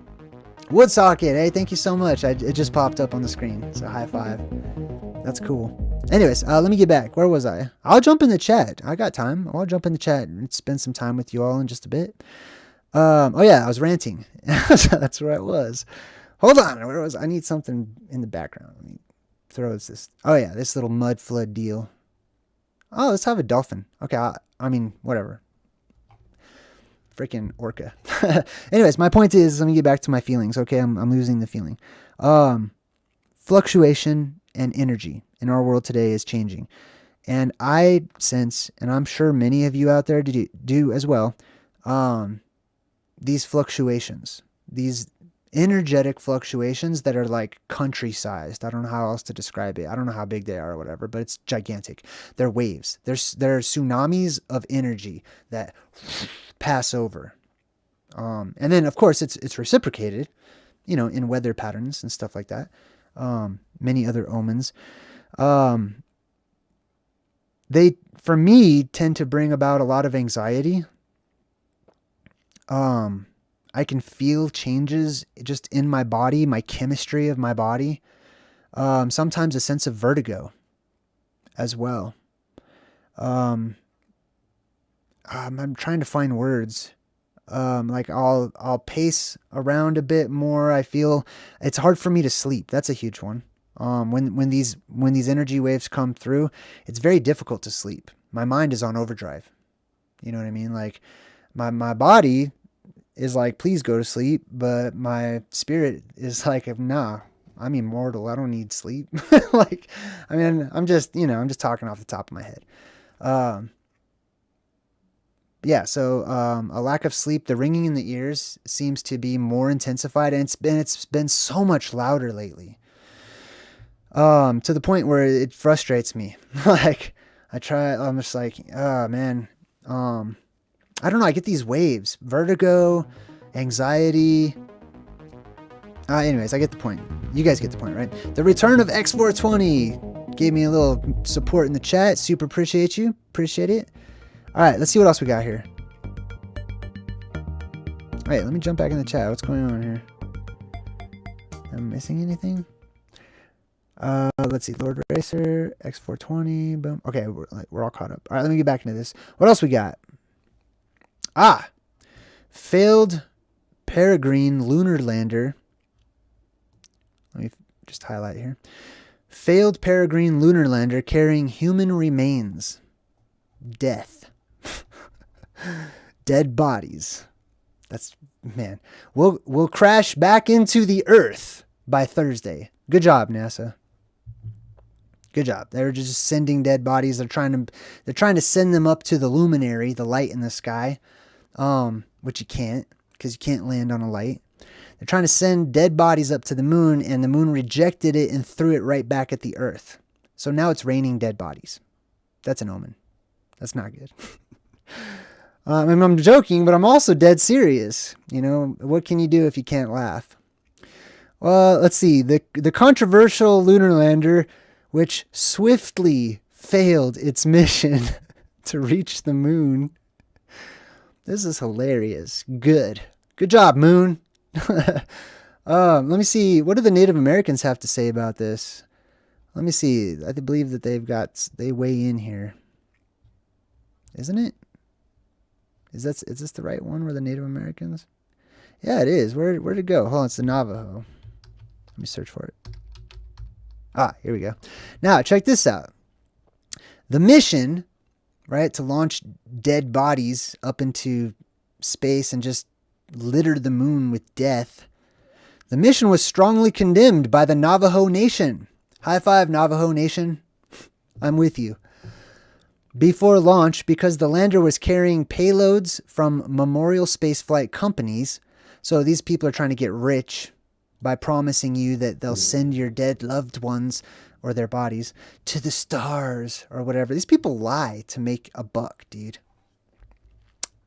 Woodsocket, hey, thank you so much. It just popped up on the screen. So high five. That's cool. Anyways, let me get back. Where was I? I'll jump in the chat. I got time. I'll jump in the chat and spend some time with you all in just a bit. Oh yeah, I was ranting. That's where I was. Hold on. Where was I? need something in the background. Let me throw this. Oh yeah, this little mud flood deal. Oh, let's have a dolphin. Okay, I mean, whatever. Freaking orca. Anyways, my point is, let me get back to my feelings. Okay, I'm losing the feeling. Fluctuation and energy in our world today is changing. And I sense, and I'm sure many of you out there do as well, these fluctuations, these energetic fluctuations that are like country-sized. I don't know how else to describe it. I don't know how big they are or whatever, but it's gigantic. They're waves. They're tsunamis of energy that pass over. And then, of course, it's reciprocated, in weather patterns and stuff like that. Many other omens. They, for me, tend to bring about a lot of anxiety. I can feel changes just in my body, my chemistry of my body. Sometimes a sense of vertigo as well. I'm trying to find words. Like I'll pace around a bit more. I feel it's hard for me to sleep. That's a huge one. When these energy waves come through, it's very difficult to sleep. My mind is on overdrive. You know what I mean? Like my body is like, please go to sleep. But my spirit is like, nah, I'm immortal. I don't need sleep. Like, I mean, I'm just talking off the top of my head. Yeah. So, a lack of sleep, the ringing in the ears seems to be more intensified, and it's been so much louder lately. To the point where it frustrates me. Like I'm just like, oh man. I don't know. I get these waves, vertigo, anxiety. Anyways, I get the point. You guys get the point, right? The return of X420 gave me a little support in the chat. Super appreciate you. Appreciate it. All right, let's see what else we got here. Wait, let me jump back in the chat. What's going on here? Am I missing anything? Let's see. Lord Racer, X420, boom. Okay, we're all caught up. All right, let me get back into this. What else we got? Failed Peregrine lunar lander. Let me just highlight here. Failed Peregrine lunar lander carrying human remains. Death. Dead bodies. That's, man. We'll crash back into the Earth by Thursday. Good job, NASA. Good job. They're just sending dead bodies. They're trying to send them up to the luminary, the light in the sky, which you can't, because you can't land on a light. They're trying to send dead bodies up to the moon, and the moon rejected it and threw it right back at the Earth. So now it's raining dead bodies. That's an omen. That's not good. I'm joking, but I'm also dead serious. You know, what can you do if you can't laugh? Well, let's see. The controversial lunar lander, which swiftly failed its mission to reach the moon. This is hilarious. Good job, moon. Let me see. What do the Native Americans have to say about this? Let me see. I believe that they weigh in here. Isn't it? Is this the right one where the Native Americans? Yeah, it is. Where'd it go? Hold on, it's the Navajo. Let me search for it. Here we go. Now, check this out. The mission, right, to launch dead bodies up into space and just litter the moon with death. The mission was strongly condemned by the Navajo Nation. High five, Navajo Nation. I'm with you. Before launch, because the lander was carrying payloads from memorial spaceflight companies. So these people are trying to get rich by promising you that they'll send your dead loved ones or their bodies to the stars or whatever. These people lie to make a buck, dude.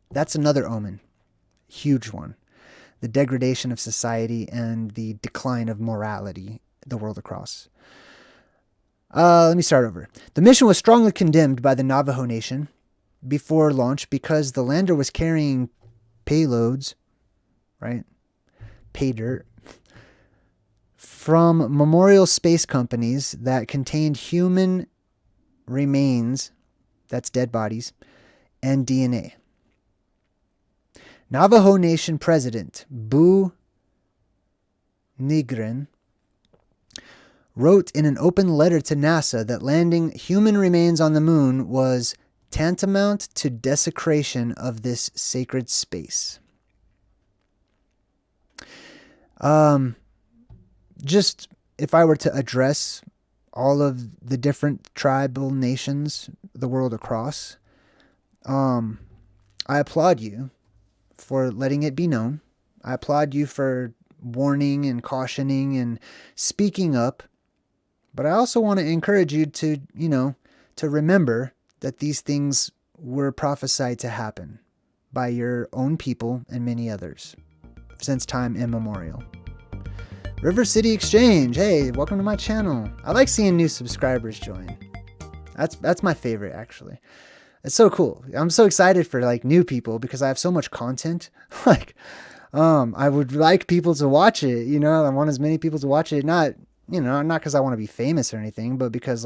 That's another omen. Huge one. The degradation of society and the decline of morality the world across. Let me start over. The mission was strongly condemned by the Navajo Nation before launch because the lander was carrying payloads, right? Pay dirt. From memorial space companies that contained human remains, that's dead bodies, and DNA. Navajo Nation President Bu Nigren wrote in an open letter to NASA that landing human remains on the moon was tantamount to desecration of this sacred space. Just if I were to address all of the different tribal nations the world across, I applaud you for letting it be known. I applaud you for warning and cautioning and speaking up. But I also want to encourage you to, to remember that these things were prophesied to happen by your own people and many others since time immemorial. River City Exchange. Hey, welcome to my channel. I like seeing new subscribers join. That's my favorite, actually. It's so cool. I'm so excited for new people because I have so much content. I would like people to watch it, I want as many people to watch it, not because I want to be famous or anything, but because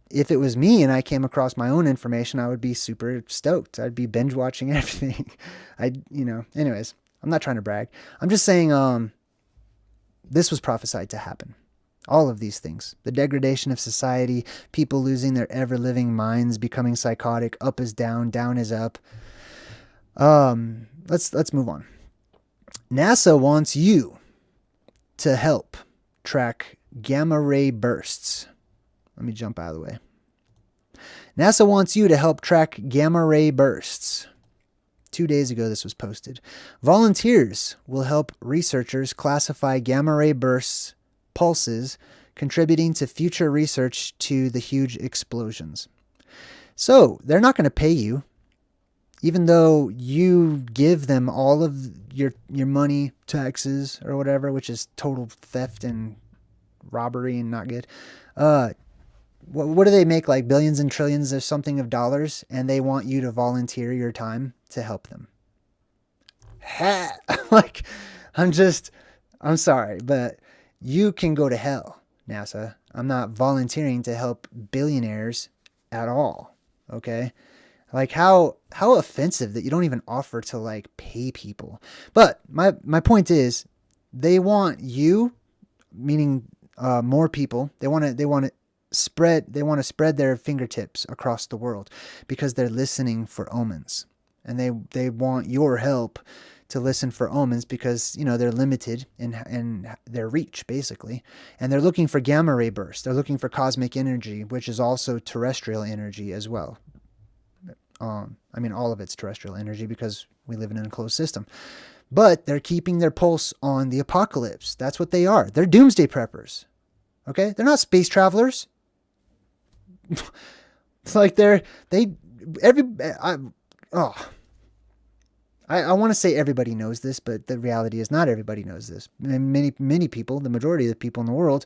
if it was me and I came across my own information, I would be super stoked. I'd be binge watching everything. Anyways, I'm not trying to brag. I'm just saying, this was prophesied to happen. All of these things, the degradation of society, people losing their ever-living minds, becoming psychotic, up is down, down is up. Let's move on. NASA wants you to help track gamma ray bursts. Let me jump out of the way. NASA wants you to help track gamma ray bursts. 2 days ago, this was posted. Volunteers will help researchers classify gamma ray bursts pulses, contributing to future research to the huge explosions. So they're not going to pay you, even though you give them all of your money, taxes, or whatever, which is total theft and robbery and not good. What do they make, billions and trillions or something of dollars, and they want you to volunteer your time to help them? Like, I'm sorry, but you can go to hell, NASA. I'm not volunteering to help billionaires at all. Okay? Like, how offensive that you don't even offer to, like, pay people. But my point is, they want you, meaning more people. They want to spread their fingertips across the world because they're listening for omens, and they want your help to listen for omens because, you know, they're limited in their reach, basically, and they're looking for gamma ray bursts. They're looking for cosmic energy, which is also terrestrial energy as well. I mean, all of it's terrestrial energy because we live in an enclosed system. But they're keeping their pulse on the apocalypse. That's what they are. They're doomsday preppers. Okay? They're not space travelers. It's like I want to say everybody knows this, but the reality is not everybody knows this. Many people, the majority of the people in the world,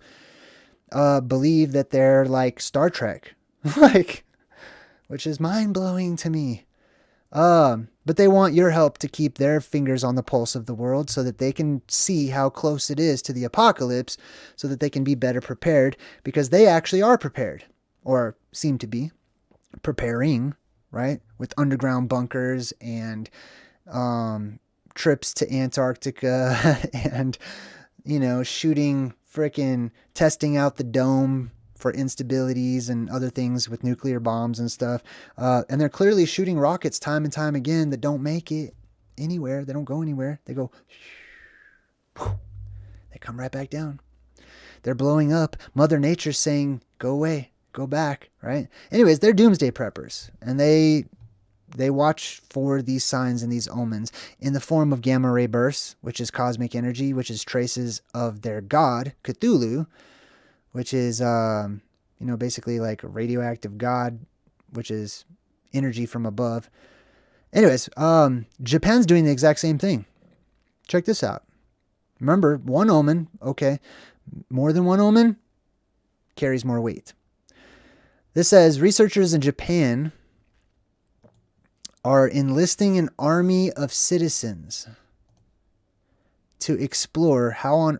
believe that they're like Star Trek, like, which is mind blowing to me. But they want your help to keep their fingers on the pulse of the world so that they can see how close it is to the apocalypse, so that they can be better prepared, because they actually are prepared, or seem to be preparing, right? With underground bunkers and trips to Antarctica and, you know, testing out the dome for instabilities and other things with nuclear bombs and stuff. And they're clearly shooting rockets time and time again that don't make it anywhere. They don't go anywhere. They go, they come right back down. They're blowing up. Mother Nature's saying, go away, go back, right? Anyways, they're doomsday preppers, and they watch for these signs and these omens in the form of gamma ray bursts, which is cosmic energy, which is traces of their god, Cthulhu, which is, basically like a radioactive god, which is energy from above. Anyways, Japan's doing the exact same thing. Check this out. Remember, one omen, okay, more than one omen carries more weight. This says researchers in Japan are enlisting an army of citizens to explore how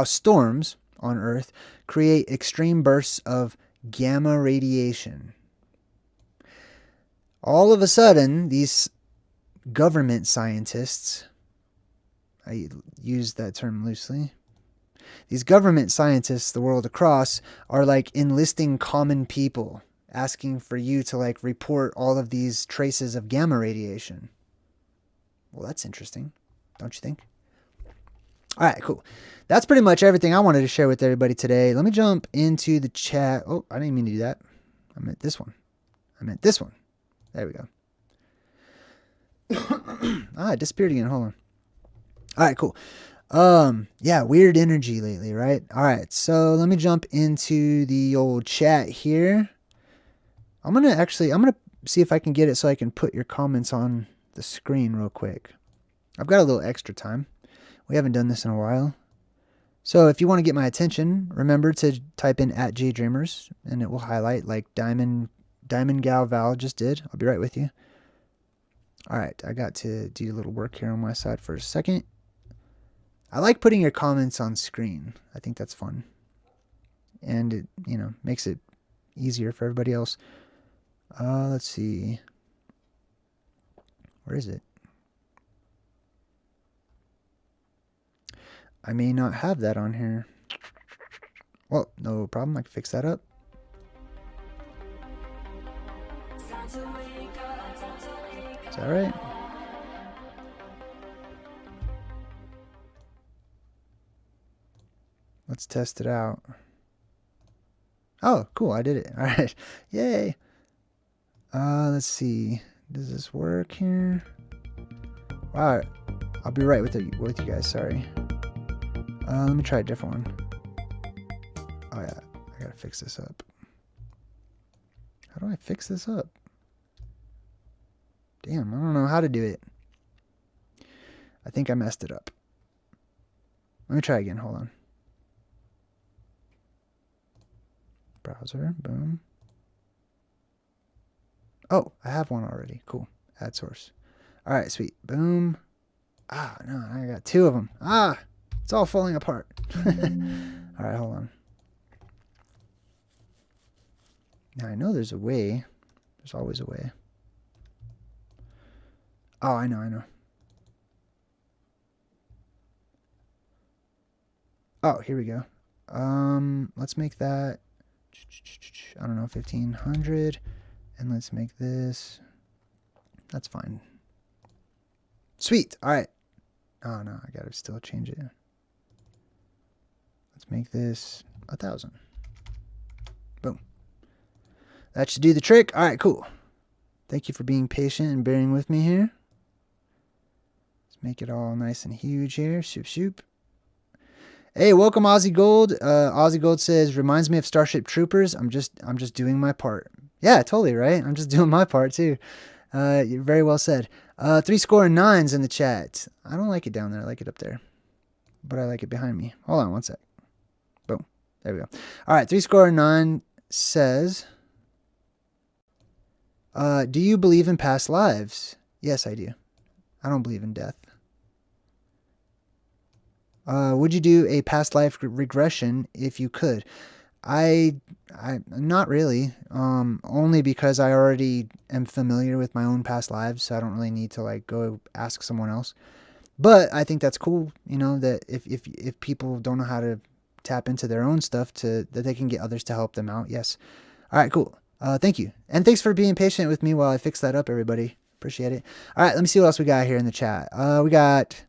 storms on Earth create extreme bursts of gamma radiation. All of a sudden, these government scientists, I use that term loosely, these government scientists the world across are like enlisting common people, asking for you to like report all of these traces of gamma radiation. Well, that's interesting, don't you think? All right, cool. That's pretty much everything I wanted to share with everybody today. Let me jump into the chat. Oh, I didn't mean to do that. I meant this one. There we go. It disappeared again. Hold on. All right, cool. Yeah, weird energy lately, right? All right, so let me jump into the old chat here. I'm going to see if I can get it so I can put your comments on the screen real quick. I've got a little extra time. We haven't done this in a while. So if you want to get my attention, remember to type in @JayDreamerZ, and it will highlight like Diamond Gal Val just did. I'll be right with you. All right, I got to do a little work here on my side for a second. I like putting your comments on screen. I think that's fun. And it, makes it easier for everybody else. Let's see. Where is it? I may not have that on here. Well, no problem. I can fix that up. Is that right? Let's test it out. Oh, cool. I did it. All right. Yay. Let's see. Does this work here? All right. I'll be right with you guys. Sorry. Let me try a different one. Oh, yeah. I gotta fix this up. How do I fix this up? Damn, I don't know how to do it. I think I messed it up. Let me try again. Hold on. Browser. Boom. Oh, I have one already. Cool. Add source. All right, sweet. Boom. Ah, no, I got 2 of them. Ah, it's all falling apart. All right, hold on. Now, I know there's a way. There's always a way. Oh, I know. Oh, here we go. Let's make that, I don't know, 1500. And let's make this. That's fine. Sweet. All right. Oh, no, I got to still change it. Let's make this 1,000. Boom. That should do the trick. All right, cool. Thank you for being patient and bearing with me here. Let's make it all nice and huge here. Shoop, shoop. Hey, welcome Aussie Gold. Aussie Gold says, reminds me of Starship Troopers. I'm just doing my part. Yeah, totally, right? I'm just doing my part too. You're very well said. 3 score and 9s in the chat. I don't like it down there. I like it up there. But I like it behind me. Hold on one sec. Boom. There we go. All right, 3 score and 9 says, do you believe in past lives? Yes, I do. I don't believe in death. Would you do a past life regression if you could? I not really. Only because I already am familiar with my own past lives, so I don't really need to like go ask someone else. But I think that's cool, you know, that if people don't know how to tap into their own stuff, that they can get others to help them out. Yes. All right, cool. Thank you. And thanks for being patient with me while I fix that up, everybody. Appreciate it. All right, let me see what else we got here in the chat. We got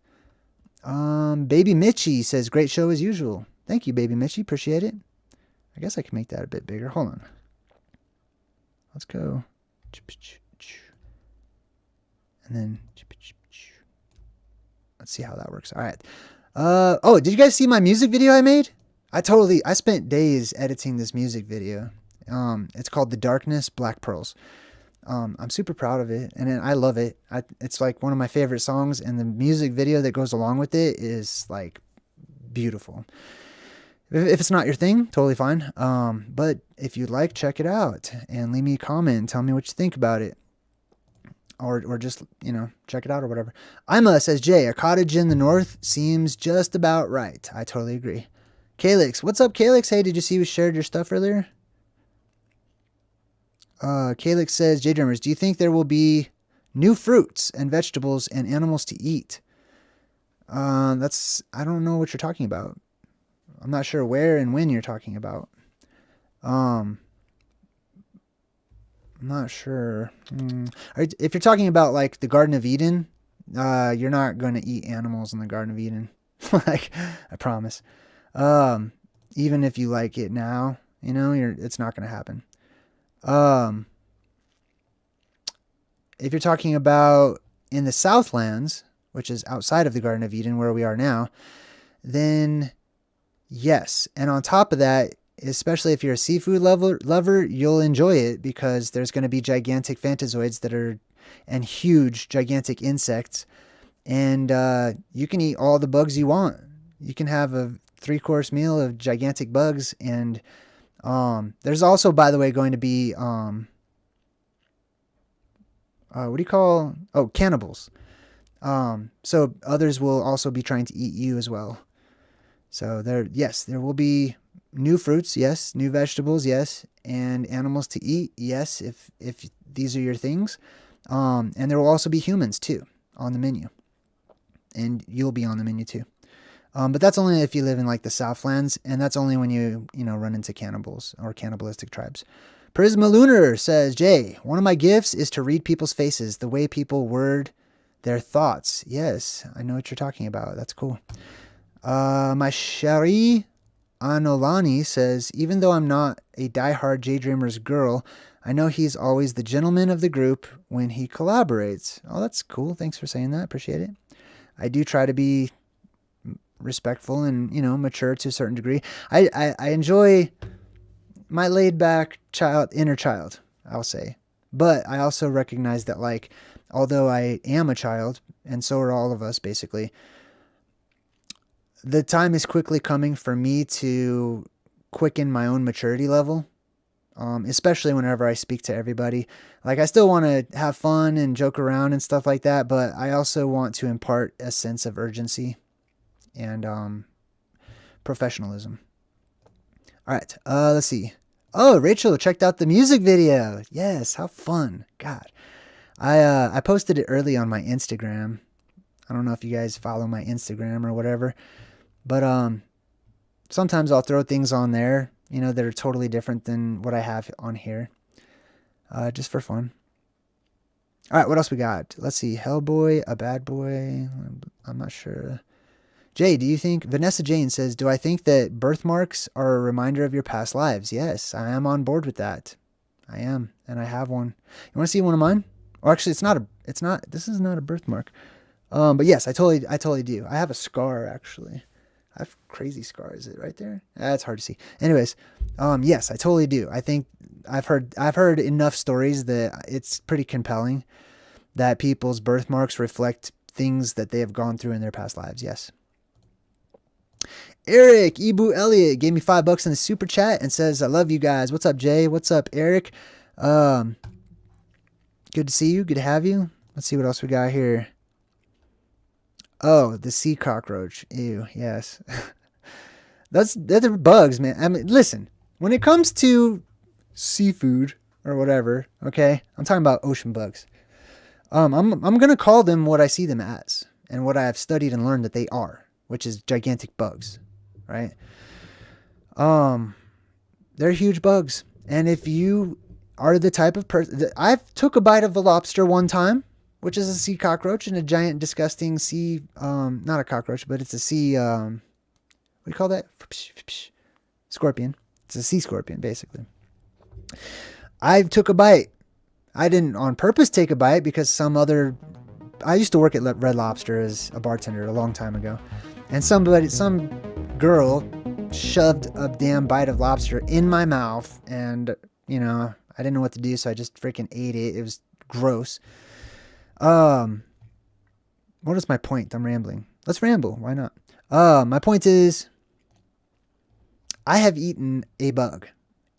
Baby Mitchie says, great show as usual. Thank you, Baby Mitchie. Appreciate it. I guess I can make that a bit bigger. Hold on. Let's go. And then let's see how that works. All right. Oh, did you guys see my music video I made? I spent days editing this music video. It's called The Darkness, Black Pearls. I'm super proud of it, and I love it. It's like one of my favorite songs, and the music video that goes along with it is like beautiful. If it's not your thing, totally fine. But if you'd like, check it out and leave me a comment and tell me what you think about it. Or just, you know, check it out or whatever. Ima says, Jay, a cottage in the north seems just about right. I totally agree. Calix, what's up, Calix? Hey, did you see we shared your stuff earlier? Calix says, JayDreamerZ, do you think there will be new fruits and vegetables and animals to eat? I don't know what you're talking about. I'm not sure where and when you're talking about. I'm not sure. If you're talking about like the Garden of Eden, you're not going to eat animals in the Garden of Eden. Like, I promise. Even if you like it now, you know, it's not going to happen. If you're talking about in the Southlands, which is outside of the Garden of Eden where we are now, then yes. And on top of that, especially if you're a seafood lover, you'll enjoy it because there's going to be gigantic phantazoids and huge gigantic insects. And you can eat all the bugs you want. You can have a 3-course meal of gigantic bugs. And there's also, by the way, going to be cannibals. So others will also be trying to eat you as well. So there will be new fruits, yes, new vegetables, yes, and animals to eat, yes, if these are your things. And there will also be humans too on the menu. And you'll be on the menu too. But that's only if you live in like the Southlands, and that's only when you run into cannibals or cannibalistic tribes. Prisma Lunar says, Jay, one of my gifts is to read people's faces, the way people word their thoughts. Yes, I know what you're talking about. That's cool. My Shari Anolani says, even though I'm not a diehard JayDreamerZ girl, I know he's always the gentleman of the group when he collaborates. Oh, that's cool. Thanks for saying that. Appreciate it. I do try to be respectful and, mature to a certain degree. I enjoy my laid back inner child, I'll say. But I also recognize that, like, although I am a child, and so are all of us basically, the time is quickly coming for me to quicken my own maturity level. especially whenever I speak to everybody. Like, I still want to have fun and joke around and stuff like that, but I also want to impart a sense of urgency and professionalism. All right, let's see. Oh, Rachel checked out the music video. Yes, how fun. God. I posted it early on my Instagram. I don't know if you guys follow my Instagram or whatever, but sometimes I'll throw things on there, that are totally different than what I have on here, just for fun. All right, what else we got? Let's see. Hellboy, a bad boy. I'm not sure. Jay, do you think, Vanessa Jane says, do I think that birthmarks are a reminder of your past lives? Yes, I am on board with that. I am, and I have one. You want to see one of mine? Or actually, this is not a birthmark. But yes, I totally do. I have a scar, actually. I have crazy scars. Is it right there? That's hard to see. Anyways, yes, I totally do. I think I've heard enough stories that it's pretty compelling that people's birthmarks reflect things that they have gone through in their past lives. Yes. Eric Ibu Elliott gave me $5 in the super chat and says, I love you guys. What's up, Jay? What's up, Eric? Good to see you. Good to have you. Let's see what else we got here. Oh, the sea cockroach. Ew, yes. They're bugs, man. I mean, listen, when it comes to seafood or whatever, okay, I'm talking about ocean bugs. I'm gonna call them what I see them as and what I have studied and learned that they are, which is gigantic bugs, right? They're huge bugs, and if you are the type of person, I've took a bite of a lobster one time, which is a sea cockroach and a giant, disgusting sea, not a cockroach, but it's a sea, what do you call that? Scorpion. It's a sea scorpion, basically. I took a bite. I didn't on purpose take a bite because I used to work at Red Lobster as a bartender a long time ago. And some girl shoved a damn bite of lobster in my mouth, and, I didn't know what to do, so I just freaking ate it. It was gross. What is my point? I'm rambling. Let's ramble. Why not? My point is, I have eaten a bug,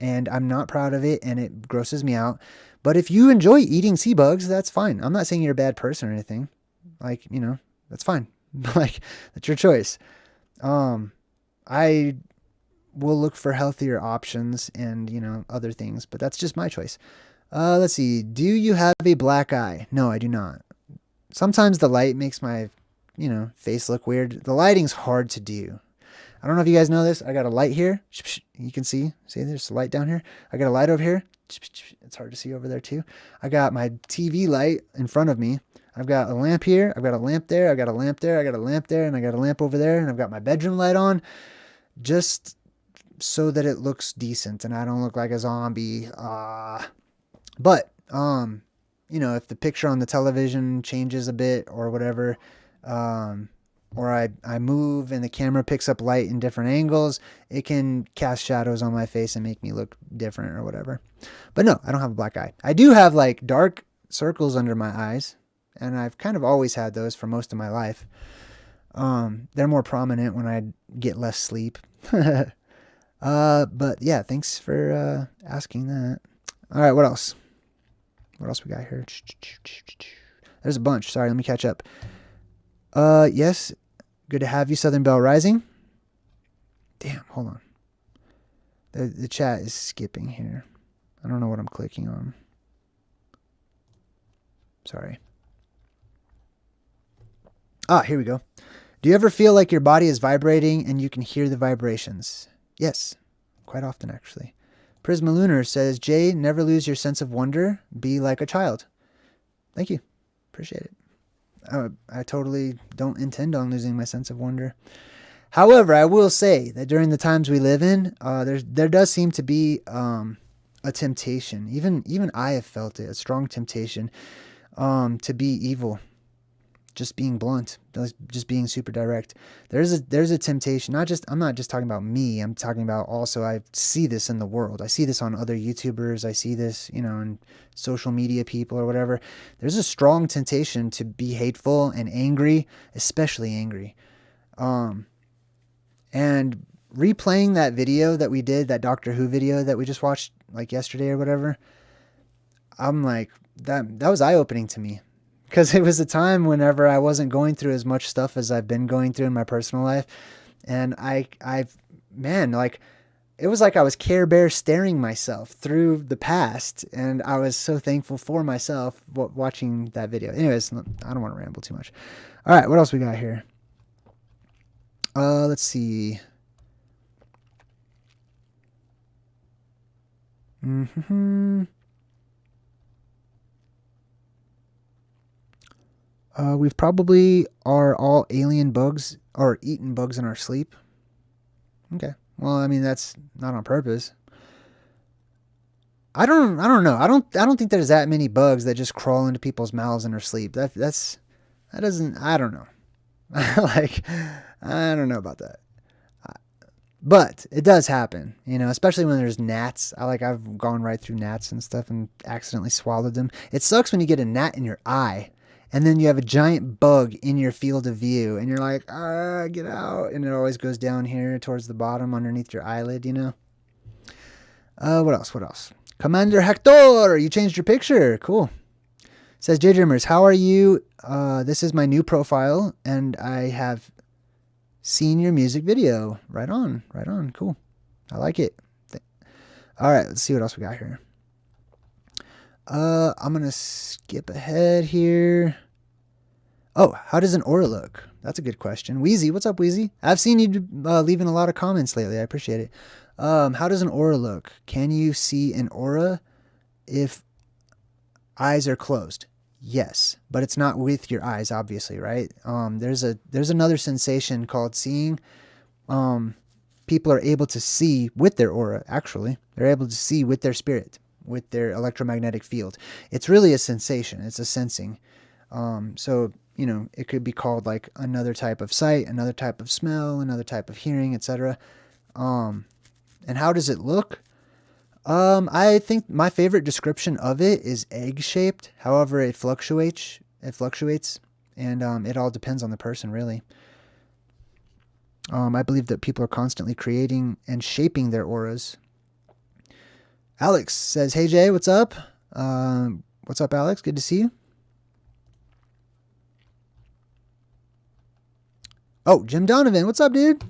and I'm not proud of it, and it grosses me out. But if you enjoy eating sea bugs, that's fine. I'm not saying you're a bad person or anything. Like, that's fine. Like, that's your choice. I will look for healthier options and, other things, but that's just my choice. Let's see. Do you have a black eye? No, I do not. Sometimes the light makes my, face look weird. The lighting's hard to do. I don't know if you guys know this. I got a light here. You can see there's a light down here. I got a light over here. It's hard to see over there too. I got my TV light in front of me. I've got a lamp here. I've got a lamp there. I got a lamp there. I got a lamp there. And I got a lamp over there. And I've got my bedroom light on just so that it looks decent and I don't look like a zombie. But, if the picture on the television changes a bit or whatever, or I move and the camera picks up light in different angles, it can cast shadows on my face and make me look different or whatever. But no, I don't have a black eye. I do have like dark circles under my eyes, and I've kind of always had those for most of my life. They're more prominent when I get less sleep. But yeah, thanks for asking that. All right, what else? What else we got here? There's a bunch. Sorry, let me catch up. Yes. Good to have you, Southern Bell Rising. Damn, hold on. The chat is skipping here. I don't know what I'm clicking on. Sorry. Here we go. Do you ever feel like your body is vibrating and you can hear the vibrations? Yes, quite often actually. Prisma Lunar says, Jay, never lose your sense of wonder. Be like a child. Thank you. Appreciate it. I totally don't intend on losing my sense of wonder. However, I will say that during the times we live in, there does seem to be a temptation. Even I have felt it, a strong temptation to be evil. Just being blunt, just being super direct. There's a temptation. I'm not just talking about me. I'm talking about also I see this in the world. I see this on other YouTubers. I see this, in social media people or whatever. There's a strong temptation to be hateful and angry, especially angry. And replaying that video that we did, that Doctor Who video that we just watched like yesterday or whatever, I'm like, that was eye-opening to me. Because it was a time whenever I wasn't going through as much stuff as I've been going through in my personal life. And man, like, it was like I was Care Bear staring myself through the past. And I was so thankful for myself watching that video. Anyways, I don't want to ramble too much. All right, what else we got here? Let's see. We've probably are all alien bugs or eaten bugs in our sleep. Okay. Well, I mean, that's not on purpose. I don't know. I don't think there's that many bugs that just crawl into people's mouths in their sleep. I don't know. Like, I don't know about that. But it does happen, you know, especially when there's gnats. I've gone right through gnats and stuff and accidentally swallowed them. It sucks when you get a gnat in your eye and then you have a giant bug in your field of view and you're like, get out. And it always goes down here towards the bottom underneath your eyelid, you know. What else? Commander Hector, you changed your picture. Cool. Says JayDreamerZ, how are you? This is my new profile and I have seen your music video. Right on. Cool. I like it. All right, let's see what else we got here. I'm going to skip ahead here. Oh, how does an aura look? That's a good question. Wheezy, what's up, Wheezy? I've seen you leaving a lot of comments lately. I appreciate it. How does an aura look? Can you see an aura if eyes are closed? Yes, but it's not with your eyes, obviously, right? There's another sensation called seeing. People are able to see with their aura, actually. They're able to see with their spirit, with their electromagnetic field. It's really a sensation. It's a sensing. So, you know, it could be called like another type of sight, another type of smell, another type of hearing, etc. And how does it look? I think my favorite description of it is egg-shaped. However, it fluctuates. And it all depends on the person, really. I believe that people are constantly creating and shaping their auras. Alex says, hey, Jay, what's up? What's up, Alex? Good to see you. Oh, Jim Donovan. What's up, dude?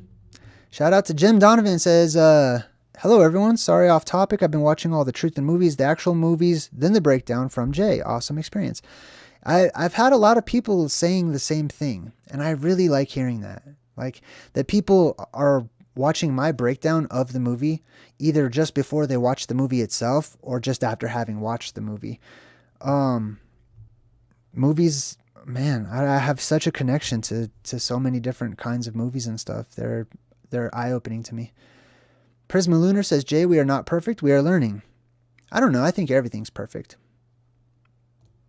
Shout out to Jim Donovan. Says, hello, everyone. Sorry, off topic. I've been watching all the Truth in Movies, the actual movies, then the breakdown from Jay. Awesome experience. I've had a lot of people saying the same thing, and I really like hearing that. Like, that people are watching my breakdown of the movie either just before they watch the movie itself or just after having watched the movie. Movies, man, I have such a connection to so many different kinds of movies and stuff. They're eye-opening to me. Prisma Lunar says, Jay, we are not perfect. We are learning. I don't know. I think everything's perfect.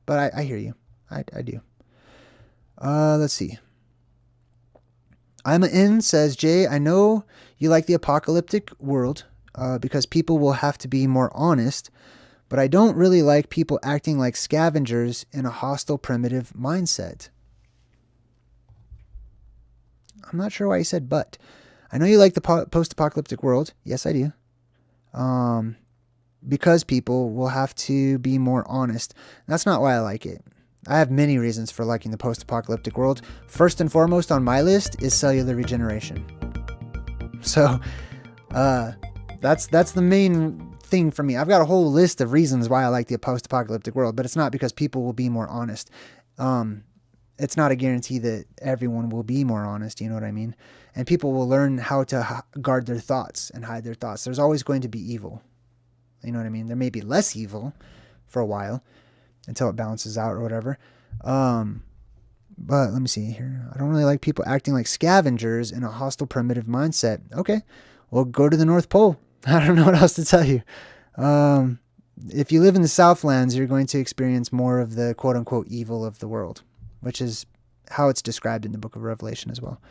But I hear you. I do. Let's see. I'm in says, Jay, I know you like the apocalyptic world because people will have to be more honest, but I don't really like people acting like scavengers in a hostile, primitive mindset. I'm not sure why he said but. I know you like the post-apocalyptic world. Yes, I do. Because people will have to be more honest. That's not why I like it. I have many reasons for liking the post-apocalyptic world. First and foremost on my list is cellular regeneration. So, that's the main thing for me. I've got a whole list of reasons why I like the post-apocalyptic world, but it's not because people will be more honest. It's not a guarantee that everyone will be more honest, you know what I mean? And people will learn how to guard their thoughts and hide their thoughts. There's always going to be evil. You know what I mean? There may be less evil for a while until it balances out or whatever. But let me see here. I don't really like people acting like scavengers in a hostile, primitive mindset. Okay, well, go to the North Pole. I don't know what else to tell you. If you live in the Southlands, you're going to experience more of the quote-unquote evil of the world, which is how it's described in the book of Revelation as well.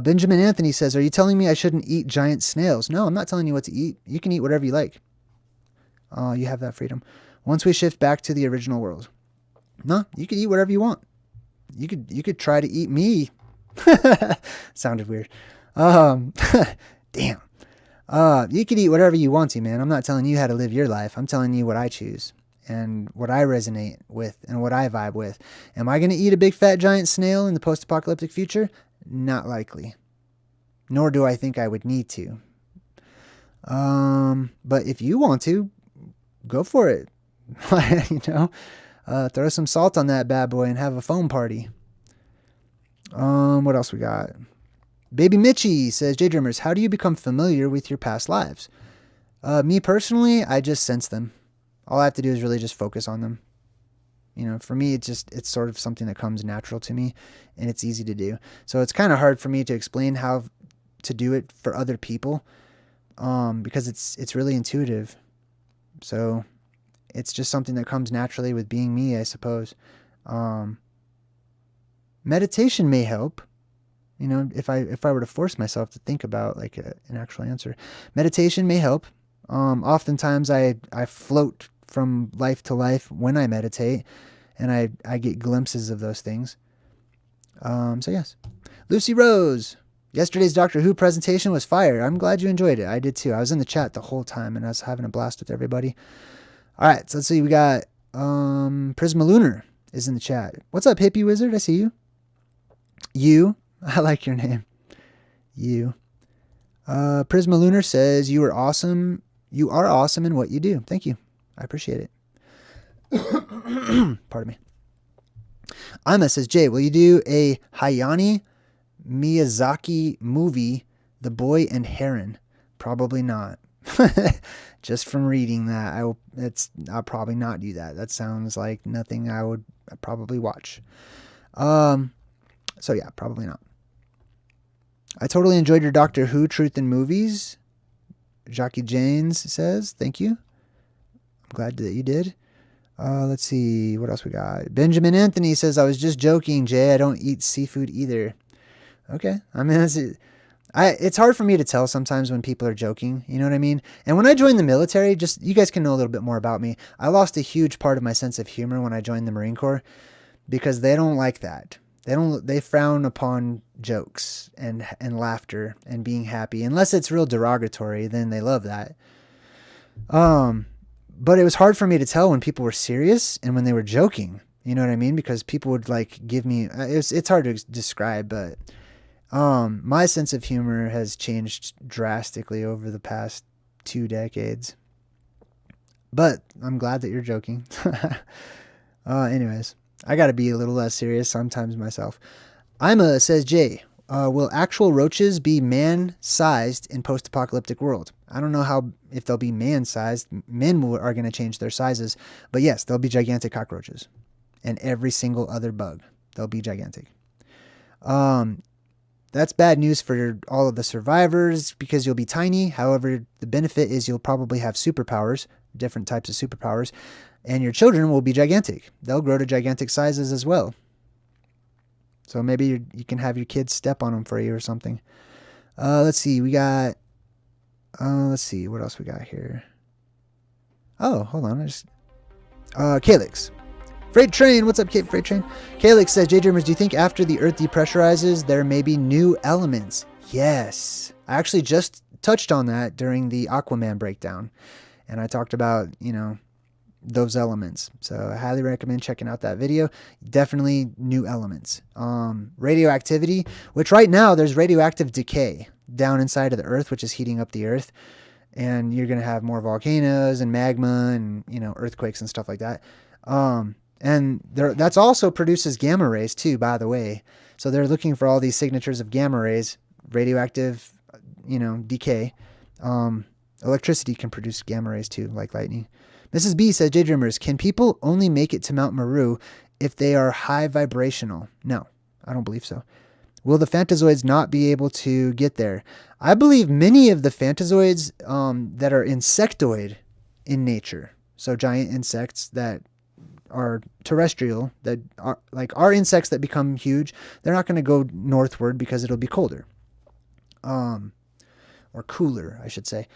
Benjamin Anthony says, are you telling me I shouldn't eat giant snails? No, I'm not telling you what to eat. You can eat whatever you like. You have that freedom. Once we shift back to the original world. No, you could eat whatever you want. You could try to eat me. Sounded weird. Damn. You could eat whatever you want to, man. I'm not telling you how to live your life. I'm telling you what I choose and what I resonate with and what I vibe with. Am I going to eat a big fat giant snail in the post-apocalyptic future? Not likely. Nor do I think I would need to. But if you want to, go for it. Throw some salt on that bad boy and have a foam party. What else we got? Baby Mitchie says, JayDreamerZ, how do you become familiar with your past lives? Me personally, I just sense them. All I have to do is really just focus on them. For me, it's sort of something that comes natural to me, and it's easy to do. So it's kind of hard for me to explain how to do it for other people, because it's really intuitive. So it's just something that comes naturally with being me, I suppose. Meditation may help. If I were to force myself to think about like an actual answer, meditation may help. Oftentimes I float from life to life when I meditate, and I get glimpses of those things. So yes. Lucy Rose, yesterday's Doctor Who presentation was fire. I'm glad you enjoyed it. I did too. I was in the chat the whole time, and I was having a blast with everybody. All right, so let's see. We got Prisma Lunar is in the chat. What's up, hippie wizard? I see you. You. I like your name. You. Prisma Lunar says, you are awesome. You are awesome in what you do. Thank you. I appreciate it. Pardon me. Ima says, Jay, will you do a Hayao Miyazaki movie, The Boy and Heron? Probably not. Just from reading that, I'll probably not do that. That sounds like nothing I would probably watch. So yeah, probably not. I totally enjoyed your Doctor Who Truth in Movies. Jackie Janes says, thank you. I'm glad that you did. Let's see, what else we got? Benjamin Anthony says, I was just joking, Jay. I don't eat seafood either. Okay. I mean, it's hard for me to tell sometimes when people are joking. You know what I mean? And when I joined the military, just you guys can know a little bit more about me. I lost a huge part of my sense of humor when I joined the Marine Corps because they don't like that. They frown upon jokes and laughter and being happy. Unless it's real derogatory, then they love that. But it was hard for me to tell when people were serious and when they were joking. You know what I mean? Because people would like give me, it's hard to describe, but my sense of humor has changed drastically over the past 2 decades. But I'm glad that you're joking. Anyways, I got to be a little less serious sometimes myself. Ima says, Jay, will actual roaches be man-sized in post-apocalyptic world? I don't know if they'll be man-sized. Men are going to change their sizes. But yes, they'll be gigantic cockroaches. And every single other bug. They'll be gigantic. That's bad news for all of the survivors because you'll be tiny. However, the benefit is you'll probably have superpowers, different types of superpowers. And your children will be gigantic. They'll grow to gigantic sizes as well. So maybe you can have your kids step on them for you or something. Let's see. We got... let's see. What else we got here? Oh, hold on. Calyx. Freight Train. What's up, Freight Train? Calyx says, JayDreamerZ, do you think after the Earth depressurizes, there may be new elements? Yes. I actually just touched on that during the Aquaman breakdown. And I talked about, those elements. So I highly recommend checking out that video. Definitely new elements. Radioactivity, which right now there's radioactive decay down inside of the Earth, which is heating up the Earth. And you're going to have more volcanoes and magma and, earthquakes and stuff like that. And that's also produces gamma rays too, by the way. So they're looking for all these signatures of gamma rays, radioactive, decay. Electricity can produce gamma rays too, like lightning. Mrs. B says, JayDreamerZ, can people only make it to Mount Meru if they are high vibrational? No, I don't believe so. Will the Phantazoids not be able to get there? I believe many of the Phantazoids that are insectoid in nature, so giant insects that are terrestrial, that are insects that become huge, they're not going to go northward because it'll be colder. Or cooler, I should say.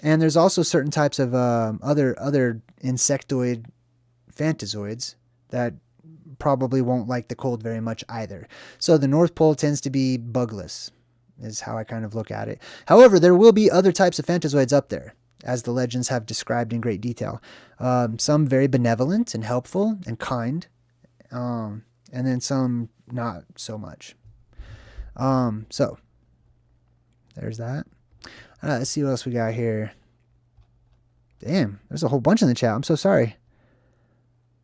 And there's also certain types of other insectoid phantazoids that probably won't like the cold very much either. So the North Pole tends to be bugless, is how I kind of look at it. However, there will be other types of phantazoids up there, as the legends have described in great detail. Some very benevolent and helpful and kind, and then some not so much. So there's that. Let's see what else we got here. Damn, there's a whole bunch in the chat. I'm so sorry.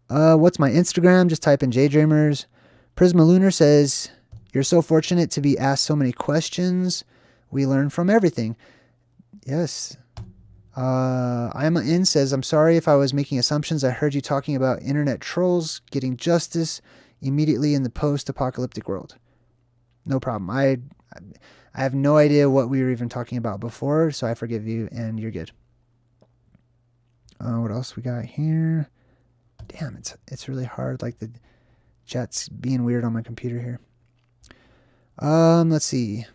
What's my Instagram? Just type in JayDreamerZ. Prisma Lunar says, you're so fortunate to be asked so many questions. We learn from everything. Yes. I'm in says, I'm sorry if I was making assumptions. I heard you talking about internet trolls getting justice immediately in the post-apocalyptic world. No problem. I have no idea what we were even talking about before, so I forgive you, and you're good. What else we got here? Damn, it's really hard. Like the chat's being weird on my computer here. Let's see.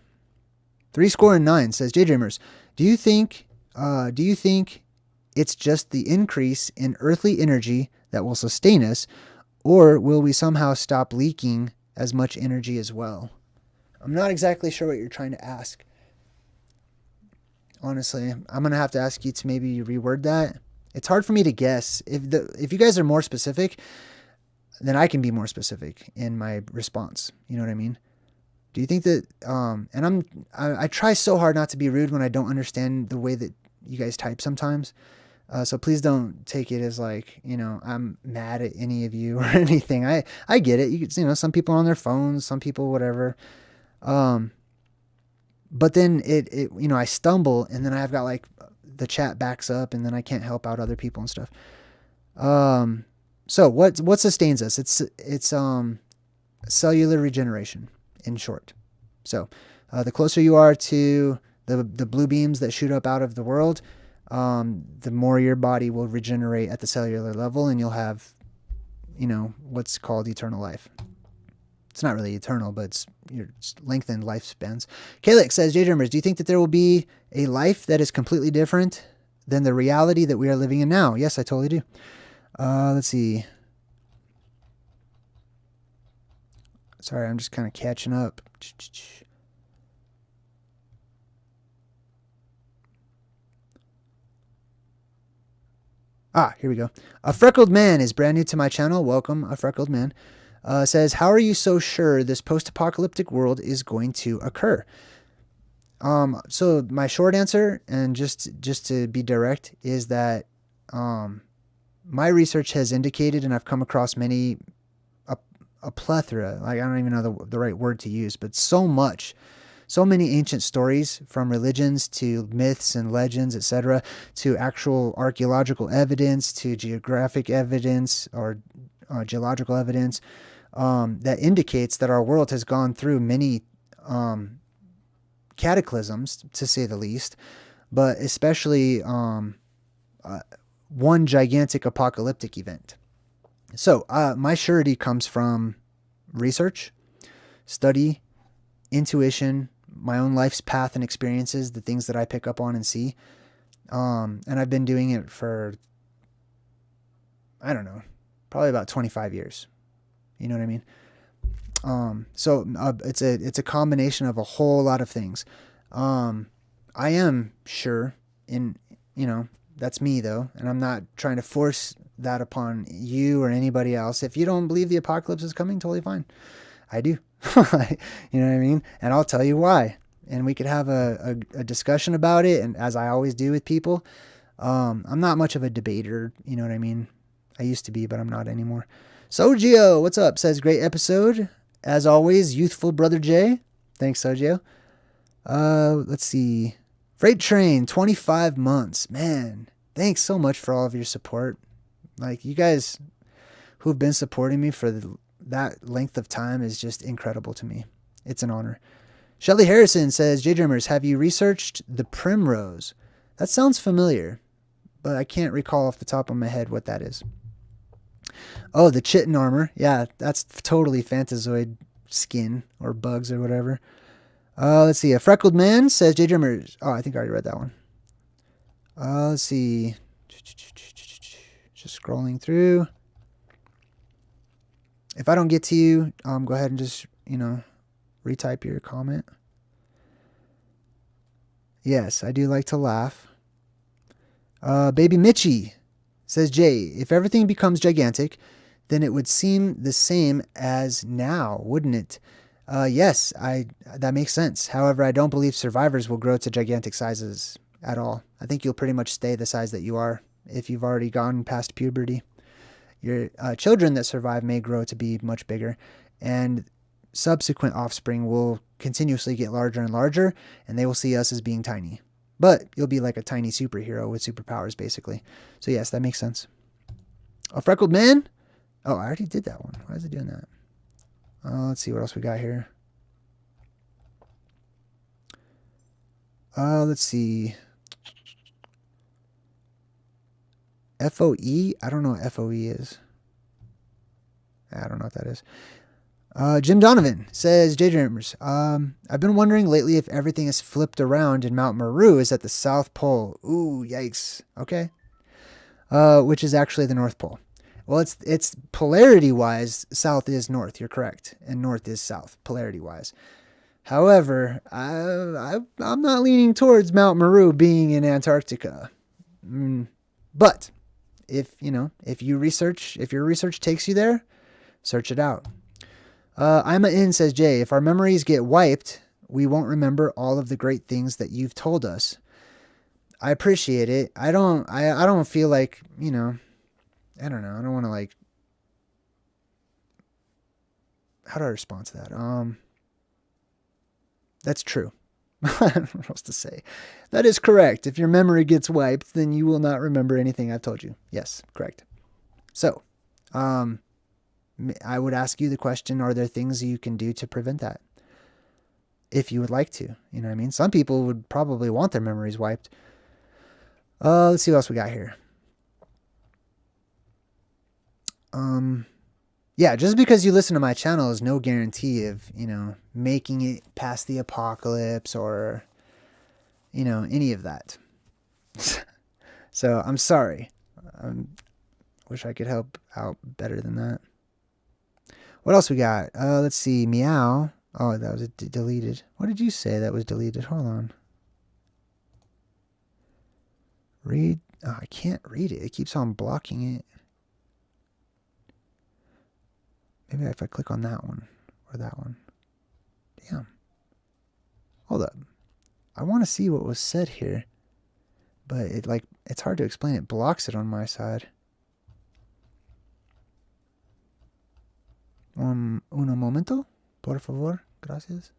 3score9 says, JayDreamerZ, do you think it's just the increase in earthly energy that will sustain us, or will we somehow stop leaking as much energy as well? I'm not exactly sure what you're trying to ask. Honestly, I'm going to have to ask you to maybe reword that. It's hard for me to guess. If you guys are more specific, then I can be more specific in my response. You know what I mean? Do you think that, and I try so hard not to be rude when I don't understand the way that you guys type sometimes. So please don't take it as like, I'm mad at any of you or anything. I get it. Some people are on their phones, some people, whatever. But then I stumble, and then I've got like the chat backs up, and then I can't help out other people and stuff. So what sustains us? It's cellular regeneration, in short. So the closer you are to the blue beams that shoot up out of the world, the more your body will regenerate at the cellular level, and you'll have, what's called eternal life. It's not really eternal, but it's your lengthened lifespans. Kalix says, JayDreamerZ, do you think that there will be a life that is completely different than the reality that we are living in now? Yes, I totally do. Let's see. Sorry, I'm just kind of catching up. Here we go. A Freckled Man is brand new to my channel. Welcome, A Freckled Man. Says, how are you so sure this post-apocalyptic world is going to occur? So my short answer, and just to be direct, is that my research has indicated, and I've come across a plethora, like I don't even know the right word to use, but so many ancient stories, from religions to myths and legends, etc., to actual archaeological evidence, to geographic evidence or geological evidence, that indicates that our world has gone through many cataclysms, to say the least, but especially one gigantic apocalyptic event. So my surety comes from research, study, intuition, my own life's path and experiences, the things that I pick up on and see. And I've been doing it for, I don't know, probably about 25 years. You know what I mean? So it's a combination of a whole lot of things. I am sure that's me though. And I'm not trying to force that upon you or anybody else. If you don't believe the apocalypse is coming, totally fine. I do. You know what I mean? And I'll tell you why. And we could have a discussion about it. And as I always do with people, I'm not much of a debater. You know what I mean? I used to be, but I'm not anymore. Sogio, what's up? Says, great episode. As always, youthful brother Jay. Thanks, Sogio. Let's see. Freight Train, 25 months. Man, thanks so much for all of your support. Like, you guys who've been supporting me for that length of time is just incredible to me. It's an honor. Shelly Harrison says, JayDreamerZ, have you researched the Primrose? That sounds familiar, but I can't recall off the top of my head what that is. Oh, the Chitin armor. Yeah, that's totally Phantazoid skin or bugs or whatever. Let's see. A Freckled Man says, JayDreamerZ. Oh, I think I already read that one. Let's see. Just scrolling through. If I don't get to you, go ahead and just, retype your comment. Yes, I do like to laugh. Baby Mitchie says, Jay, if everything becomes gigantic, then it would seem the same as now, wouldn't it? Yes, that makes sense. However, I don't believe survivors will grow to gigantic sizes at all. I think you'll pretty much stay the size that you are if you've already gone past puberty. Your children that survive may grow to be much bigger, and subsequent offspring will continuously get larger and larger, and they will see us as being tiny. But you'll be like a tiny superhero with superpowers, basically. So yes, that makes sense. A freckled man? Oh, I already did that one. Why is it doing that? Let's see what else we got here. Let's see. FOE? I don't know what FOE is. I don't know what that is. Jim Donovan says, JayDreamerZ, I've been wondering lately if everything is flipped around and Mount Meru is at the South Pole. Ooh, yikes. Okay. Which is actually the North Pole. Well, it's polarity-wise, south is north. You're correct. And north is south, polarity-wise. However, I'm not leaning towards Mount Meru being in Antarctica. But if your research takes you there, search it out. Ima In says, Jay, if our memories get wiped, we won't remember all of the great things that you've told us. I appreciate it. I don't feel like, I don't know. I don't want to how do I respond to that? That's true. I don't know what else to say. That is correct. If your memory gets wiped, then you will not remember anything I've told you. Yes, correct. So, I would ask you the question, are there things you can do to prevent that? If you would like to, you know what I mean? Some people would probably want their memories wiped. Let's see what else we got here. Yeah, just because you listen to my channel is no guarantee of, making it past the apocalypse or, any of that. So I'm sorry. Wish I could help out better than that. What else we got? Let's see. Meow. Oh, that was deleted. What did you say that was deleted? Hold on. Read. Oh, I can't read it. It keeps on blocking it. Maybe if I click on that one or that one. Damn. Hold up. I want to see what was said here. But it's hard to explain. It blocks it on my side. Un momento, por favor. Gracias.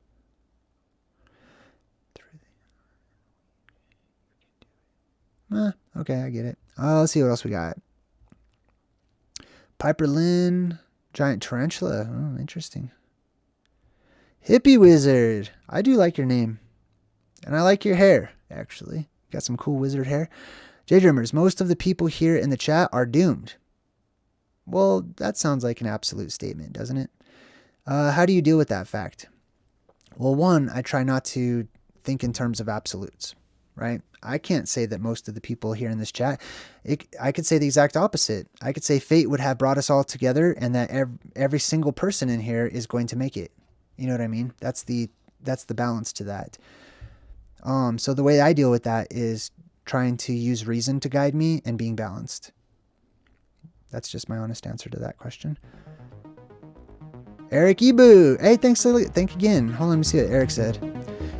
Okay, I get it. Let's see what else we got. Piper Lynn. Giant tarantula. Oh, interesting. Hippie Wizard. I do like your name. And I like your hair, actually. Got some cool wizard hair. JayDreamerZ, most of the people here in the chat are doomed. Well, that sounds like an absolute statement, doesn't it? How do you deal with that fact? Well, one, I try not to think in terms of absolutes, right? I can't say that most of the people here in this chat. I could say the exact opposite. I could say fate would have brought us all together and that every single person in here is going to make it. You know what I mean? That's the balance to that. So the way I deal with that is trying to use reason to guide me and being balanced. That's just my honest answer to that question. Eric Ibu. Hey, thank again. Hold on, let me see what Eric said.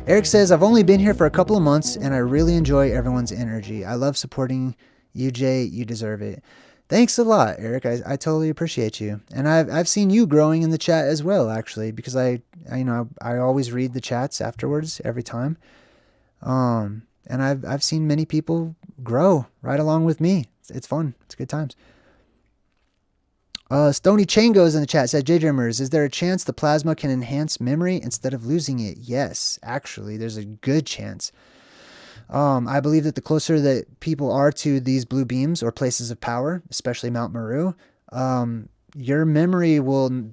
Eric says, I've only been here for a couple of months and I really enjoy everyone's energy. I love supporting you, Jay. You deserve it. Thanks a lot, Eric. I totally appreciate you. And I've seen you growing in the chat as well, actually, because I always read the chats afterwards every time. And I've seen many people grow right along with me. It's fun. It's good times. Stony Chain goes in the chat, said, JayDreamerZ, is there a chance the plasma can enhance memory instead of losing it? Yes, actually, there's a good chance. I believe that the closer that people are to these blue beams or places of power, especially Mount Meru, your memory will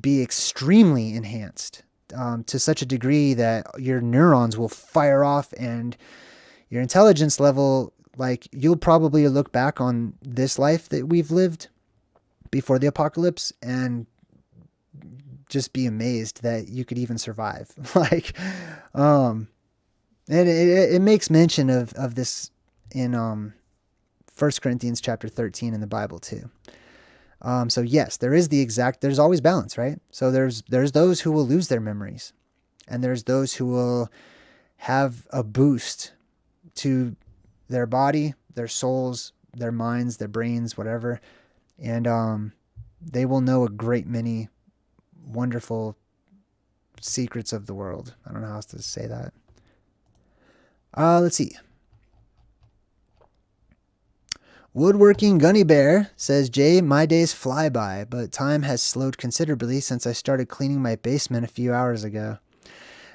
be extremely enhanced to such a degree that your neurons will fire off and your intelligence level, you'll probably look back on this life that we've lived before the apocalypse and just be amazed that you could even survive. Like, and it makes mention of this in 1 Corinthians chapter 13 in the Bible too. So yes, there's always balance, right? So there's those who will lose their memories, and there's those who will have a boost to their body, their souls, their minds, their brains, whatever. And they will know a great many wonderful secrets of the world. I don't know how else to say that. Let's see. Woodworking Gunny Bear says, Jay, my days fly by, but time has slowed considerably since I started cleaning my basement a few hours ago.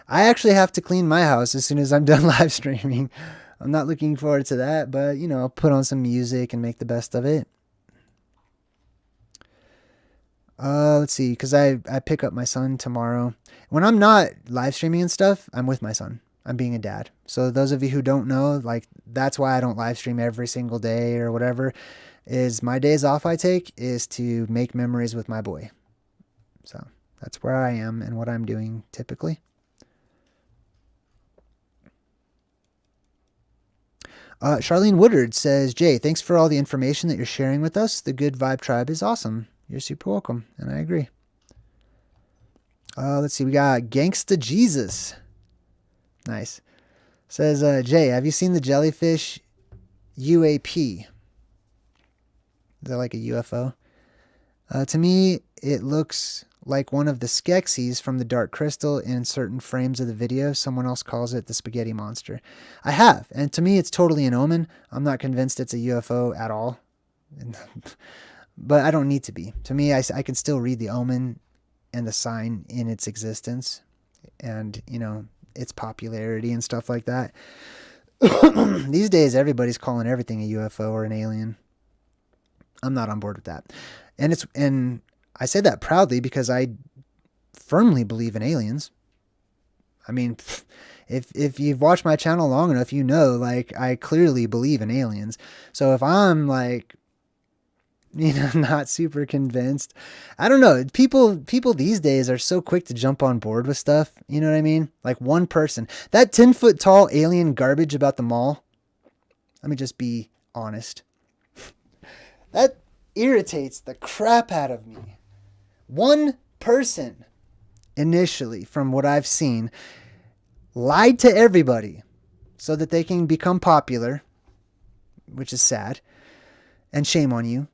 I actually have to clean my house as soon as I'm done live streaming. I'm not looking forward to that, but, you know, I'll put on some music and make the best of it. Let's see, because I pick up my son tomorrow. When I'm not live streaming and stuff, I'm with my son. I'm being a dad. So those of you who don't know, like, that's why I don't live stream every single day or whatever, is my days off I take is to make memories with my boy. So that's where I am and what I'm doing typically. Charlene Woodard says, Jay, thanks for all the information that you're sharing with us. The Good Vibe Tribe is awesome. You're super welcome, and I agree. Let's see, we got Gangsta Jesus. Nice. Says, Jay, have you seen the jellyfish UAP? Is that like a UFO? To me, it looks like one of the Skeksis from the Dark Crystal in certain frames of the video. Someone else calls it the spaghetti monster. I have, and to me, it's totally an omen. I'm not convinced it's a UFO at all. But I don't need to be. To me, I can still read the omen and the sign in its existence and, you know, its popularity and stuff like that. These days, everybody's calling everything a UFO or an alien. I'm not on board with that. And I say that proudly because I firmly believe in aliens. I mean, if you've watched my channel long enough, you know, like, I clearly believe in aliens. So if I'm like, you know, not super convinced, I don't know. People these days are so quick to jump on board with stuff. You know what I mean? Like one person, that 10-foot tall alien garbage about the mall. Let me just be honest. That irritates the crap out of me. One person initially, from what I've seen, lied to everybody so that they can become popular, which is sad, and shame on you.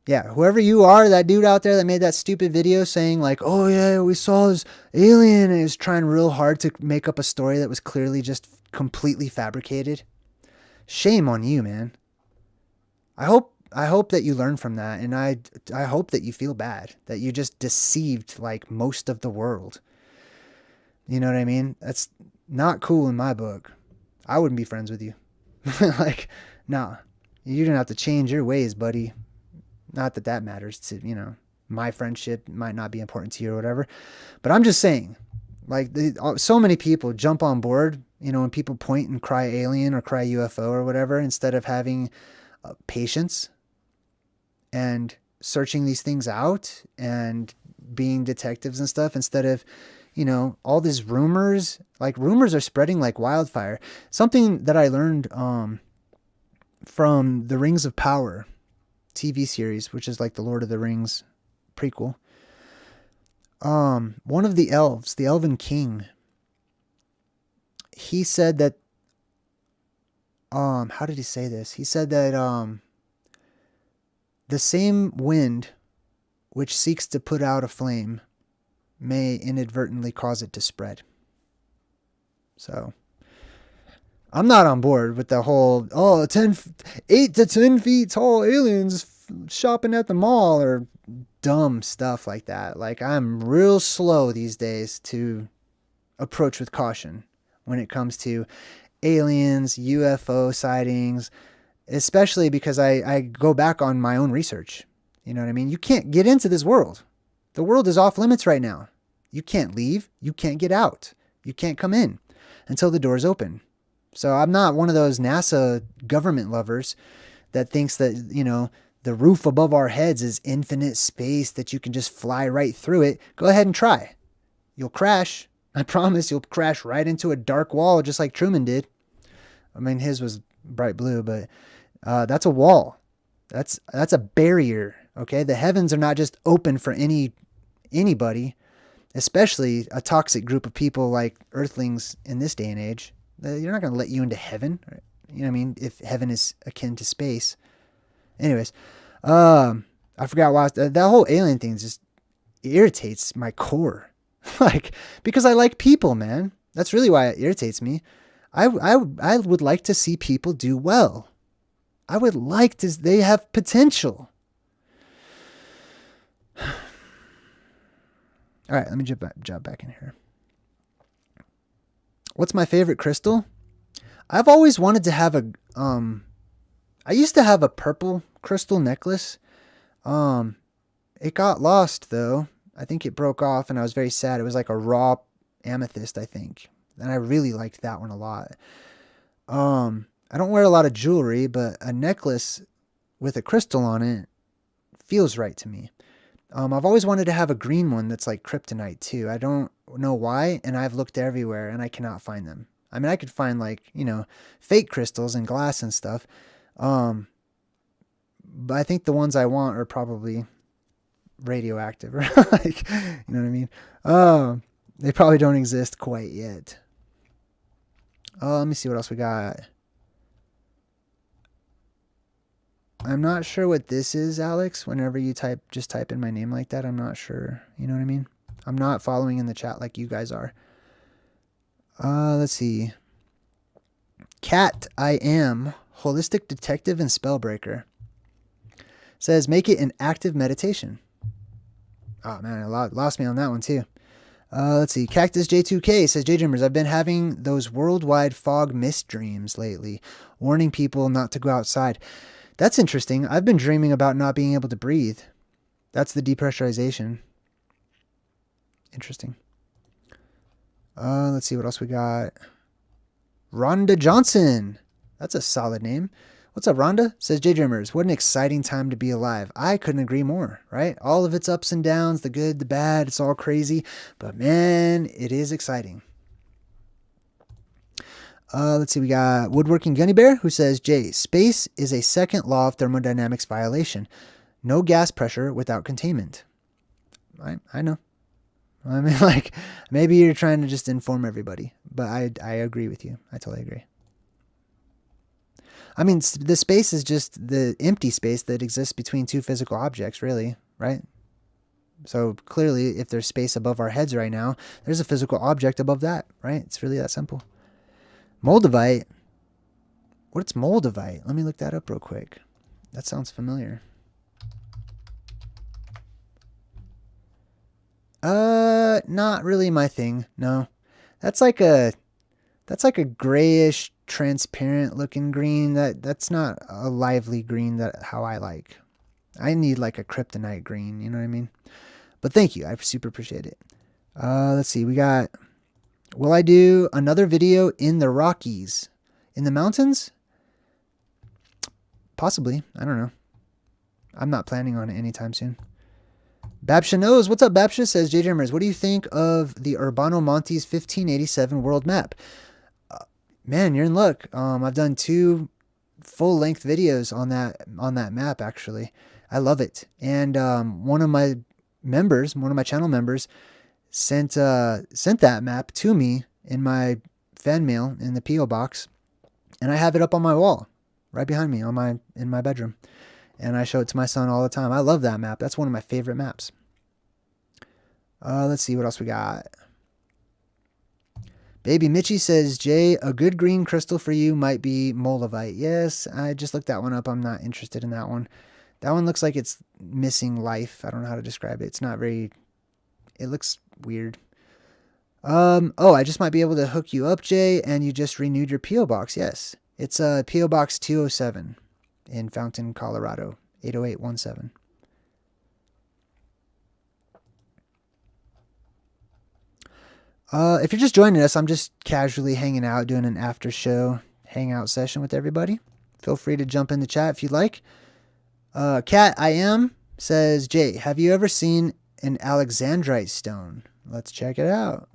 Yeah, whoever you are, that dude out there that made that stupid video saying like, oh yeah, we saw this alien, and he was trying real hard to make up a story that was clearly just completely fabricated. Shame on you, man. I hope that you learn from that, and I hope that you feel bad, that you just deceived like most of the world. You know what I mean? That's not cool in my book. I wouldn't be friends with you. Like, nah, you don't have to change your ways, buddy. Not that that matters to, you know, my friendship might not be important to you or whatever, but I'm just saying, like, so many people jump on board, you know, when people point and cry alien or cry UFO or whatever, instead of having patience and searching these things out and being detectives and stuff, instead of, you know, all these rumors. Like, rumors are spreading like wildfire. Something that I learned from the Rings of Power TV series, which is like the Lord of the Rings prequel. One of the elves, the Elven King, he said that, how did he say this? He said that, the same wind which seeks to put out a flame may inadvertently cause it to spread. So I'm not on board with the whole, 8 to 10 feet tall aliens shopping at the mall or dumb stuff like that. Like, I'm real slow these days to approach with caution when it comes to aliens, UFO sightings, especially because I go back on my own research. You know what I mean? You can't get into this world. The world is off limits right now. You can't leave. You can't get out. You can't come in until the doors open. So I'm not one of those NASA government lovers that thinks that, you know, the roof above our heads is infinite space that you can just fly right through it, go ahead and try. You'll crash. I promise you'll crash right into a dark wall just like Truman did. I mean, his was bright blue, but that's a wall. That's a barrier, okay? The heavens are not just open for anybody, especially a toxic group of people like Earthlings in this day and age. You're not going to let you into heaven. You know what I mean? If heaven is akin to space. Anyways, I forgot why. That whole alien thing just irritates my core. Like, because I like people, man. That's really why it irritates me. I would like to see people do well. I would like to, they have potential. All right, let me jump back in here. What's my favorite crystal? I've always wanted to have I used to have a purple crystal necklace. It got lost though. I think it broke off and I was very sad. It was like a raw amethyst, I think. And I really liked that one a lot. I don't wear a lot of jewelry, but a necklace with a crystal on it feels right to me. I've always wanted to have a green one that's like kryptonite too. I don't know why, and I've looked everywhere and I cannot find them. I mean, I could find like, fake crystals and glass and stuff. But I think the ones I want are probably radioactive, or like, you know what I mean? They probably don't exist quite yet. Let me see what else we got. I'm not sure what this is, Alex. Whenever you just type in my name like that, I'm not sure. You know what I mean? I'm not following in the chat like you guys are. Let's see. Cat, I am holistic detective and spellbreaker. Says make it an active meditation. Oh man, I lost me on that one too. Let's see. Cactus J2K says, JayDreamerZ, I've been having those worldwide fog mist dreams lately, warning people not to go outside. That's interesting. I've been dreaming about not being able to breathe. That's the depressurization. Interesting. Let's see what else we got. Rhonda Johnson. That's a solid name. What's up, Rhonda? Says JayDreamerZ, what an exciting time to be alive. I couldn't agree more, right? All of its ups and downs, the good, the bad, it's all crazy. But man, it is exciting. Let's see, we got Woodworking Gunny Bear, who says, Jay, space is a second law of thermodynamics violation. No gas pressure without containment. I know. I mean, like, maybe you're trying to just inform everybody, but I agree with you. I totally agree. I mean, the space is just the empty space that exists between two physical objects, really, right? So clearly, if there's space above our heads right now, there's a physical object above that, right? It's really that simple. Moldavite. What's Moldavite? Let me look that up real quick. That sounds familiar. Not really my thing. No. That's like a grayish, transparent looking green. That's not a lively green that how I like. I need like a kryptonite green, you know what I mean? But thank you. I super appreciate it. Let's see. We got, will I do another video in the Rockies? In the mountains? Possibly. I don't know. I'm not planning on it anytime soon. Babsha knows. What's up, Babsha? Says, JayDreamerZ, what do you think of the Urbano Montes 1587 world map? Man, you're in luck. I've done 2 full-length videos on that map, actually. I love it. And one of my channel members, sent that map to me in my fan mail in the P.O. box, and I have it up on my wall, right behind me in my bedroom. And I show it to my son all the time. I love that map. That's one of my favorite maps. Let's see what else we got. Baby Mitchie says, Jay, a good green crystal for you might be Moldavite. Yes, I just looked that one up. I'm not interested in that one. That one looks like it's missing life. I don't know how to describe it. It's not very... It looks weird. Oh, I just might be able to hook you up, Jay, and you just renewed your P.O. box. Yes. It's P.O. Box 207 in Fountain, Colorado, 80817. If you're just joining us, I'm just casually hanging out, doing an after show hangout session with everybody. Feel free to jump in the chat if you'd like. Cat I am says, Jay, have you ever seen an Alexandrite stone? Let's check it out.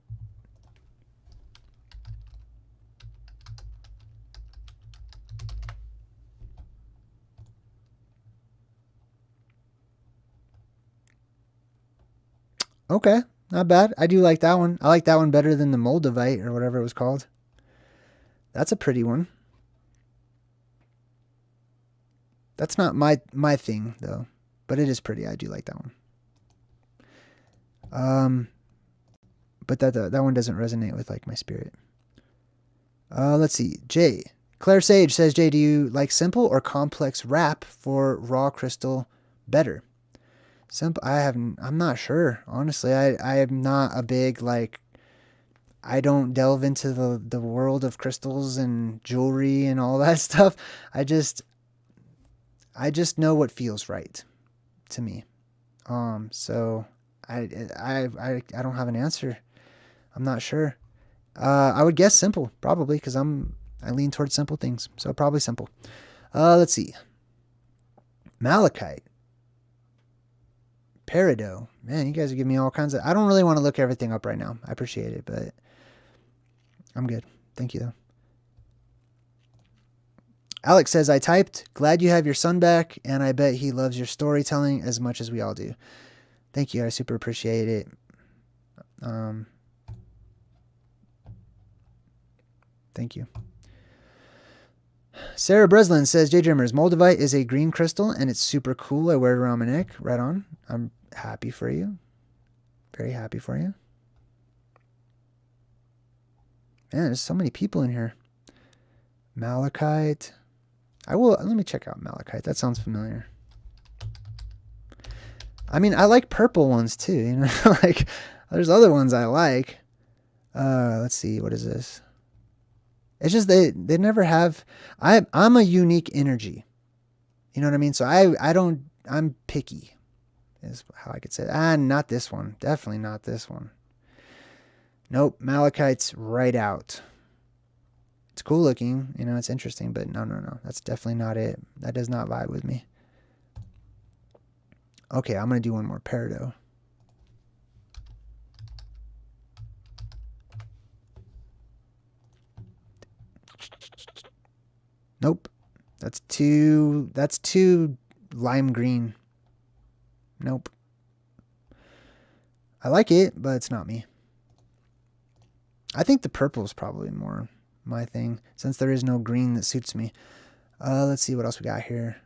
Okay, not bad. I do like that one. I like that one better than the Moldavite or whatever it was called. That's a pretty one. That's not my thing though, but it is pretty. I do like that one. But that one doesn't resonate with like my spirit. Let's see. Jay Claire Sage says, Jay, do you like simple or complex wrap for raw crystal better? Simple. I'm not sure. Honestly, I am not a big like. I don't delve into the world of crystals and jewelry and all that stuff. I just know what feels right to me. So I don't have an answer. I'm not sure. I would guess simple probably because I lean towards simple things. So probably simple. Let's see. Malachite. Peridot. Man, you guys are giving me all kinds of... I don't really want to look everything up right now. I appreciate it, but I'm good. Thank you, though. Alex says, I typed, glad you have your son back, and I bet he loves your storytelling as much as we all do. Thank you. I super appreciate it. Thank you. Sarah Breslin says, JayDreamerZ, Moldavite is a green crystal, and it's super cool. I wear it around my neck. Right on. I'm happy for you. Very happy for you. Man, there's so many people in here. Malachite. Let me check out Malachite. That sounds familiar. I mean, I like purple ones too, you know, like there's other ones I like. Let's see, what is this? It's just they never have. I'm a unique energy. You know what I mean? So I'm picky is how I could say that. Not this one. Definitely not this one. Nope, Malachite's right out. It's cool looking, you know, it's interesting, but no. That's definitely not it. That does not vibe with me. Okay, I'm going to do one more Peridot. Nope. That's too lime green. Nope. I like it, but it's not me. I think the purple is probably more my thing, since there is no green that suits me. Let's see what else we got here.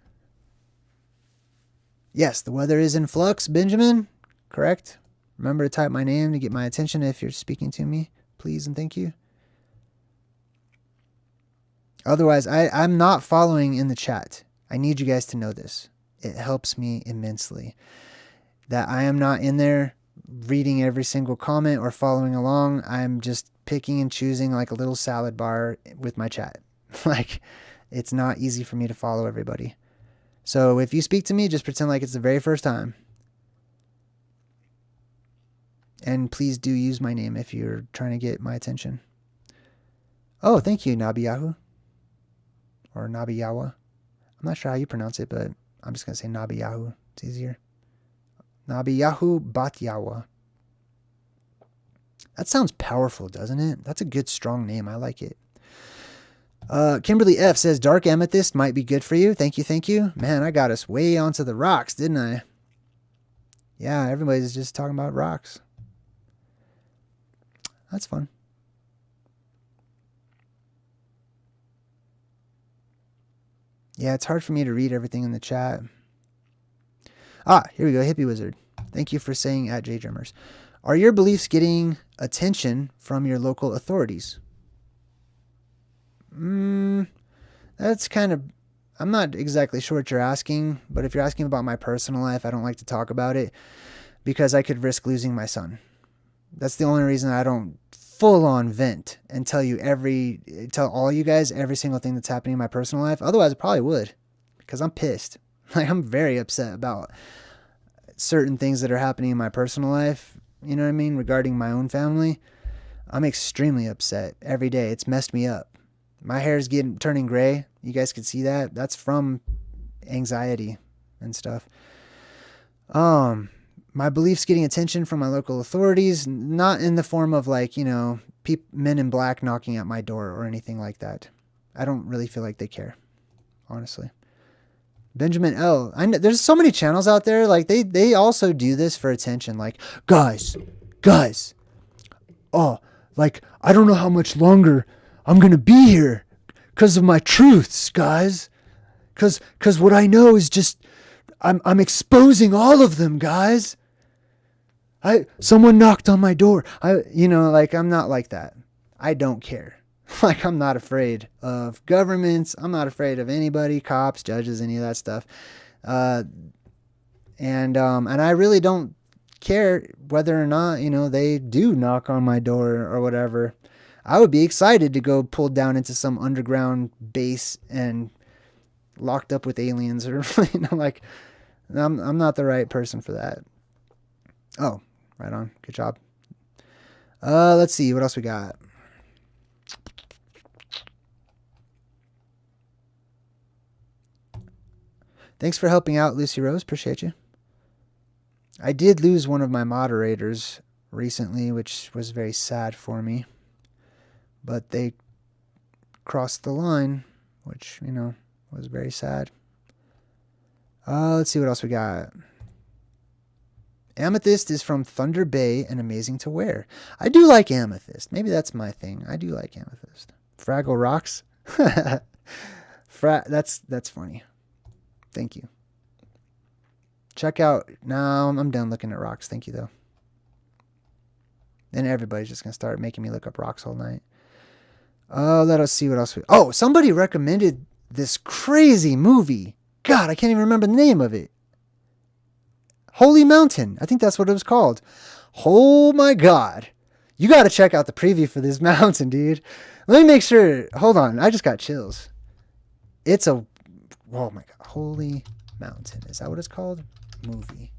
Yes, the weather is in flux, Benjamin. Correct. Remember to type my name to get my attention if you're speaking to me, please and thank you. Otherwise, I'm not following in the chat. I need you guys to know this. It helps me immensely that I am not in there reading every single comment or following along. I'm just picking and choosing like a little salad bar with my chat. Like, it's not easy for me to follow everybody. So if you speak to me, just pretend like it's the very first time. And please do use my name if you're trying to get my attention. Oh, thank you, Nabiyahu. Or Nabiyawa. I'm not sure how you pronounce it, but I'm just going to say Nabiyahu. It's easier. Nabiyahu Batyawa. That sounds powerful, doesn't it? That's a good, strong name. I like it. Kimberly F says, Dark Amethyst might be good for you. Thank you, thank you. Man, I got us way onto the rocks, didn't I? Yeah, everybody's just talking about rocks. That's fun. Yeah, it's hard for me to read everything in the chat. Here we go. Hippie Wizard. Thank you for saying at JayDreamerZ. Are your beliefs getting attention from your local authorities? That's kind of... I'm not exactly sure what you're asking, but if you're asking about my personal life, I don't like to talk about it because I could risk losing my son. That's the only reason I don't full-on vent and tell all you guys every single thing that's happening in my personal life. Otherwise, I probably would, because I'm pissed. Like, I'm very upset about certain things that are happening in my personal life, you know what I mean, regarding my own family. I'm extremely upset every day. It's messed me up. My hair is turning gray. You guys can see that. That's from anxiety. and stuff. My beliefs getting attention from my local authorities, not in the form of like, men in black knocking at my door or anything like that. I don't really feel like they care, honestly. Benjamin L. There's so many channels out there. Like they also do this for attention. Like, guys. Oh, like, I don't know how much longer I'm going to be here because of my truths, guys. Cause what I know is just, I'm exposing all of them, guys. Someone knocked on my door. I'm not like that. I don't care. Like, I'm not afraid of governments. I'm not afraid of anybody, cops, judges, any of that stuff. And I really don't care whether or not, they do knock on my door or whatever. I would be excited to go pulled down into some underground base and locked up with aliens or, like, I'm not the right person for that. Oh, right on. Good job. Let's see what else we got. Thanks for helping out, Lucy Rose. Appreciate you. I did lose one of my moderators recently, which was very sad for me. But they crossed the line, which, was very sad. Let's see what else we got. Amethyst is from Thunder Bay and amazing to wear. I do like amethyst. Maybe that's my thing. I do like amethyst. Fraggle Rocks. That's funny. Thank you. Check out. Now I'm done looking at rocks. Thank you, though. Then everybody's just going to start making me look up rocks all night. Let us see what else. Somebody recommended this crazy movie. God, I can't even remember the name of it. Holy Mountain. I think that's what it was called. Oh my God. You got to check out the preview for this mountain, dude. Let me make sure. Hold on. I just got chills. Oh my God. Holy Mountain. Is that what it's called? Movie.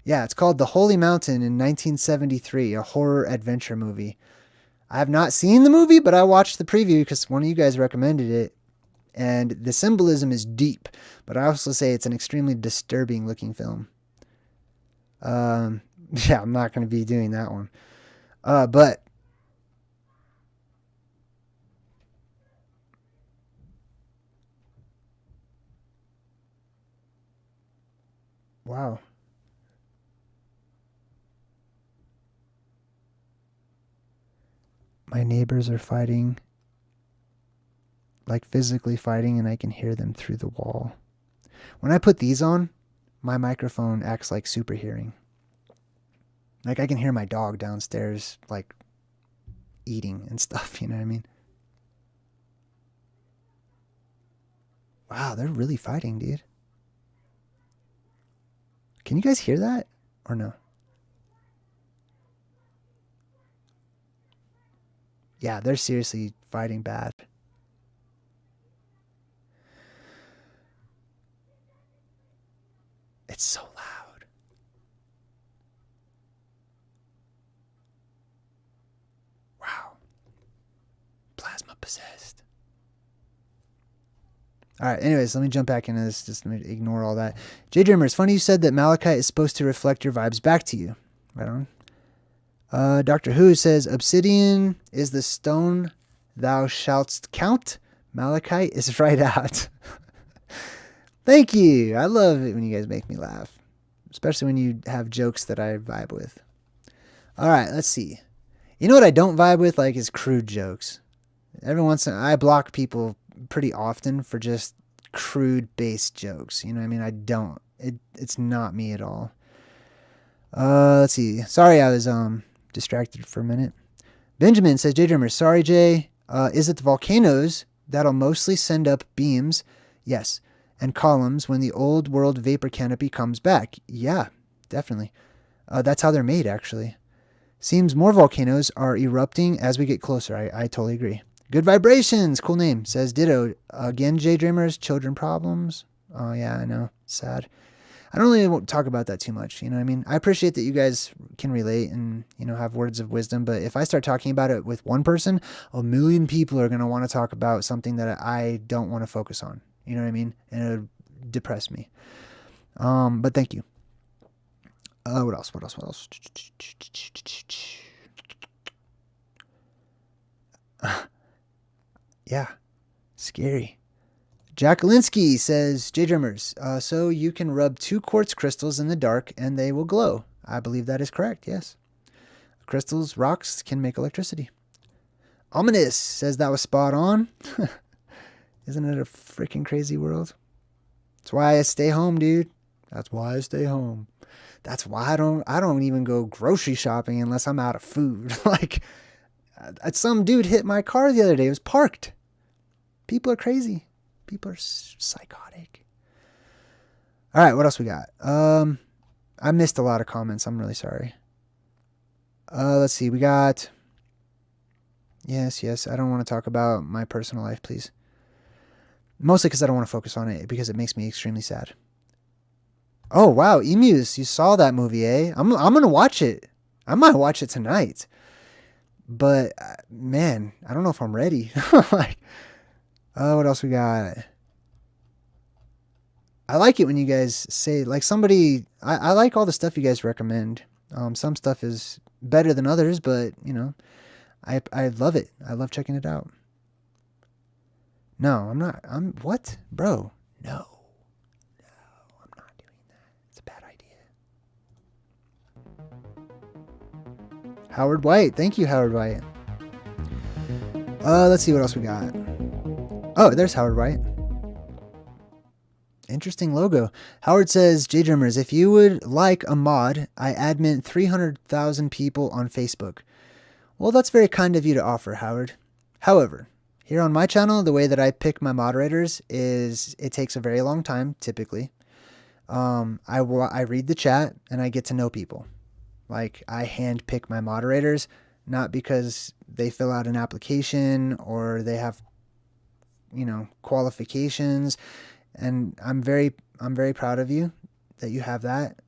Yeah, it's called The Holy Mountain in 1973, a horror adventure movie. I have not seen the movie, but I watched the preview because one of you guys recommended it. And the symbolism is deep, but I also say it's an extremely disturbing looking film. Yeah, I'm not going to be doing that one. But wow. My neighbors are fighting, like physically fighting, and I can hear them through the wall. When I put these on, my microphone acts like super hearing. Like I can hear my dog downstairs, like eating and stuff, you know what I mean? Wow, they're really fighting, dude. Can you guys hear that or no? Yeah, they're seriously fighting bad. It's so loud. Wow. Plasma possessed. All right, anyways, let me jump back into this. Just let me ignore all that. JayDreamerZ, funny you said that malachite is supposed to reflect your vibes back to you. Right on. Doctor Who says, obsidian is the stone thou shalt count. Malachite is right out. Thank you. I love it when you guys make me laugh. Especially when you have jokes that I vibe with. All right, let's see. You know what I don't vibe with? Like, is crude jokes. Every once in a while, I block people pretty often for just crude-based jokes. You know what I mean? I don't. It's not me at all. Let's see. Sorry, I was distracted for a minute. Benjamin says, JayDreamerZ, sorry, Jay. Is it the volcanoes that'll mostly send up beams? Yes. And columns when the old world vapor canopy comes back? Yeah, definitely. That's how they're made, actually. Seems more volcanoes are erupting as we get closer. I totally agree. Good vibrations. Cool name. Says ditto. Again, JayDreamerZ, children problems. Oh, yeah, I know. Sad. I don't really talk about that too much. You know what I mean? I appreciate that you guys can relate and, have words of wisdom. But if I start talking about it with one person, 1 million people are going to want to talk about something that I don't want to focus on. You know what I mean? And it'll depress me. But thank you. What else? Yeah, scary. Jacquelinsky says, JayDreamerZ, so you can rub 2 quartz crystals in the dark and they will glow. I believe that is correct, yes. Crystals, rocks can make electricity. Ominous says that was spot on. Isn't it a freaking crazy world? That's why I stay home, dude. That's why I stay home. That's why I don't even go grocery shopping unless I'm out of food. Like, some dude hit my car the other day. It was parked. People are crazy. People are psychotic. All right, what else we got? I missed a lot of comments. I'm really sorry. Let's see. We got... Yes. I don't want to talk about my personal life, please. Mostly because I don't want to focus on it, because it makes me extremely sad. Oh, wow. Emus, you saw that movie, eh? I'm going to watch it. I might watch it tonight. But, man, I don't know if I'm ready. Like, what else we got? I like it when you guys say, like, somebody... I like all the stuff you guys recommend. Some stuff is better than others, but, you know, I love it. I love checking it out. No, I'm not. What? Bro, no. I'm not doing that. It's a bad idea. Howard White. Thank you, Howard White. Let's see what else we got. Oh, there's Howard White. Interesting logo. Howard says, JayDreamerZ, if you would like a mod, I admin 300,000 people on Facebook. Well, that's very kind of you to offer, Howard. However, here on my channel, the way that I pick my moderators is it takes a very long time, typically. I read the chat and I get to know people. Like, I hand pick my moderators, not because they fill out an application or they have, you know, qualifications. And I'm very proud of you that you have that.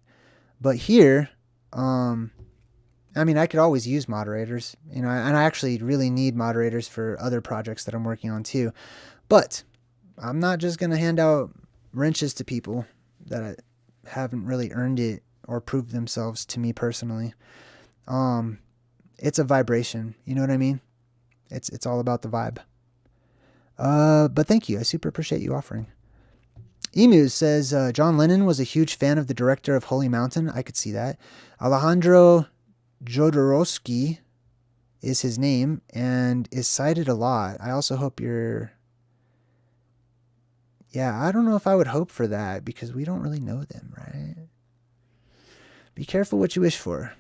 But here, I mean, I could always use moderators, you know, and I actually really need moderators for other projects that I'm working on too. But I'm not just going to hand out wrenches to people that haven't really earned it or proved themselves to me personally. It's a vibration. You know what I mean? It's all about the vibe. But thank you. I super appreciate you offering. Emu says, John Lennon was a huge fan of the director of Holy Mountain. I could see that. Alejandro Jodorowsky is his name and is cited a lot. I also hope you're... Yeah, I don't know if I would hope for that because we don't really know them, right? Be careful what you wish for.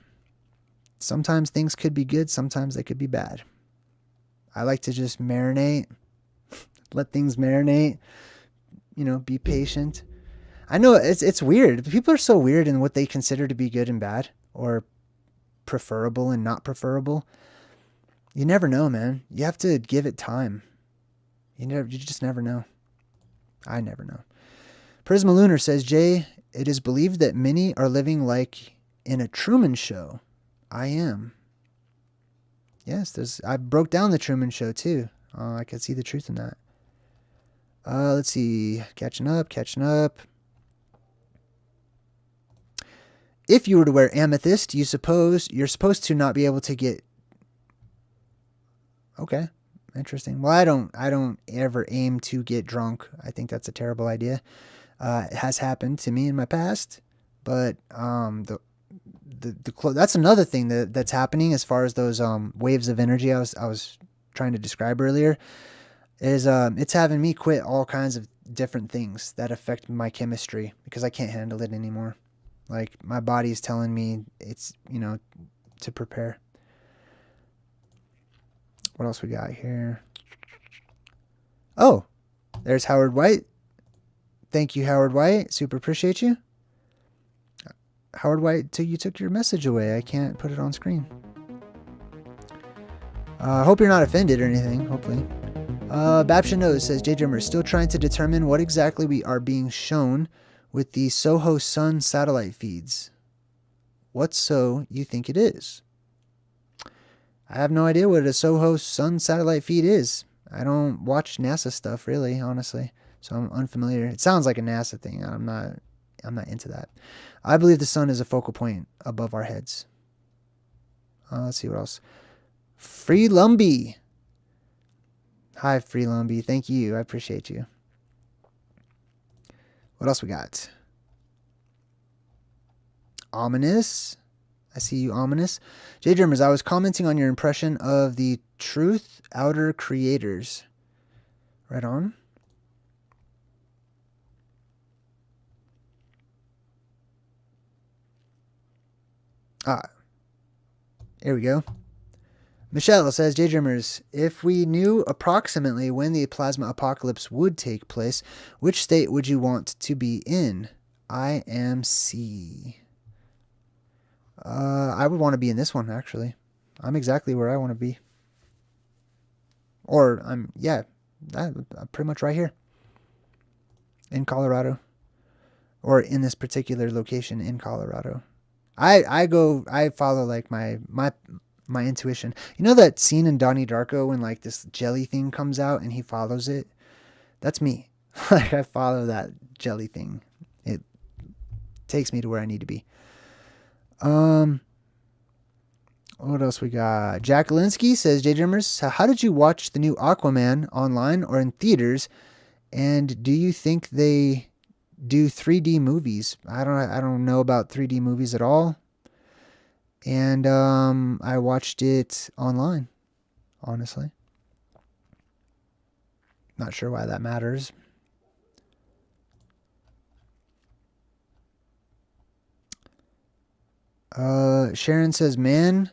Sometimes things could be good, sometimes they could be bad. I like to just marinate, let things marinate, you know, be patient. I know it's weird. People are so weird in what they consider to be good and bad, or preferable and not preferable. You never know, man. You have to give it time. You just never know. I never know. Prisma Lunar says, Jay, it is believed that many are living like in a Truman Show. I am. Yes, I broke down the Truman Show too. I could see the truth in that. Let's see. Catching up. If you were to wear amethyst, you're supposed to not be able to get... Okay. Interesting. Well, I don't ever aim to get drunk. I think that's a terrible idea. It has happened to me in my past, but that's another thing that's happening as far as those waves of energy I was trying to describe earlier. Is it's having me quit all kinds of different things that affect my chemistry because I can't handle it anymore. Like, my body is telling me it's, you know, to prepare. What else we got here? Oh, there's Howard White. Thank you, Howard White. Super appreciate you. Howard White, you took your message away. I can't put it on screen. I hope you're not offended or anything, hopefully. Babsha Knows says, JayDreamerZ still trying to determine what exactly we are being shown with the Soho Sun satellite feeds. What so you think it is? I have no idea what a Soho Sun satellite feed is. I don't watch NASA stuff, really, honestly. so I'm unfamiliar. It sounds like a NASA thing. I'm not into that. I believe the sun is a focal point above our heads. Let's see what else. Free Lumbee. Hi, Free Lumbee. Thank you. I appreciate you. What else we got? Ominous. I see you, Ominous. JayDreamerZ, I was commenting on your impression of the Truth Outer creators. Right on. Here we go. Michelle says, JayDreamerZ, if we knew approximately when the plasma apocalypse would take place, which state would you want to be in? I am C. I would want to be in this one, actually. I'm exactly where I want to be. Or, I'm pretty much right here. In Colorado. Or in this particular location in Colorado. I follow like my intuition. You know that scene in Donnie Darko when like this jelly thing comes out and he follows it? That's me. Like I follow that jelly thing. It takes me to where I need to be. What else we got? Jack Linsky says, JayDreamerZ, how did you watch the new Aquaman online or in theaters? And do you think they do 3D movies? I don't know about 3D movies at all. And I watched it online, honestly. Not sure why that matters. Sharon says, Man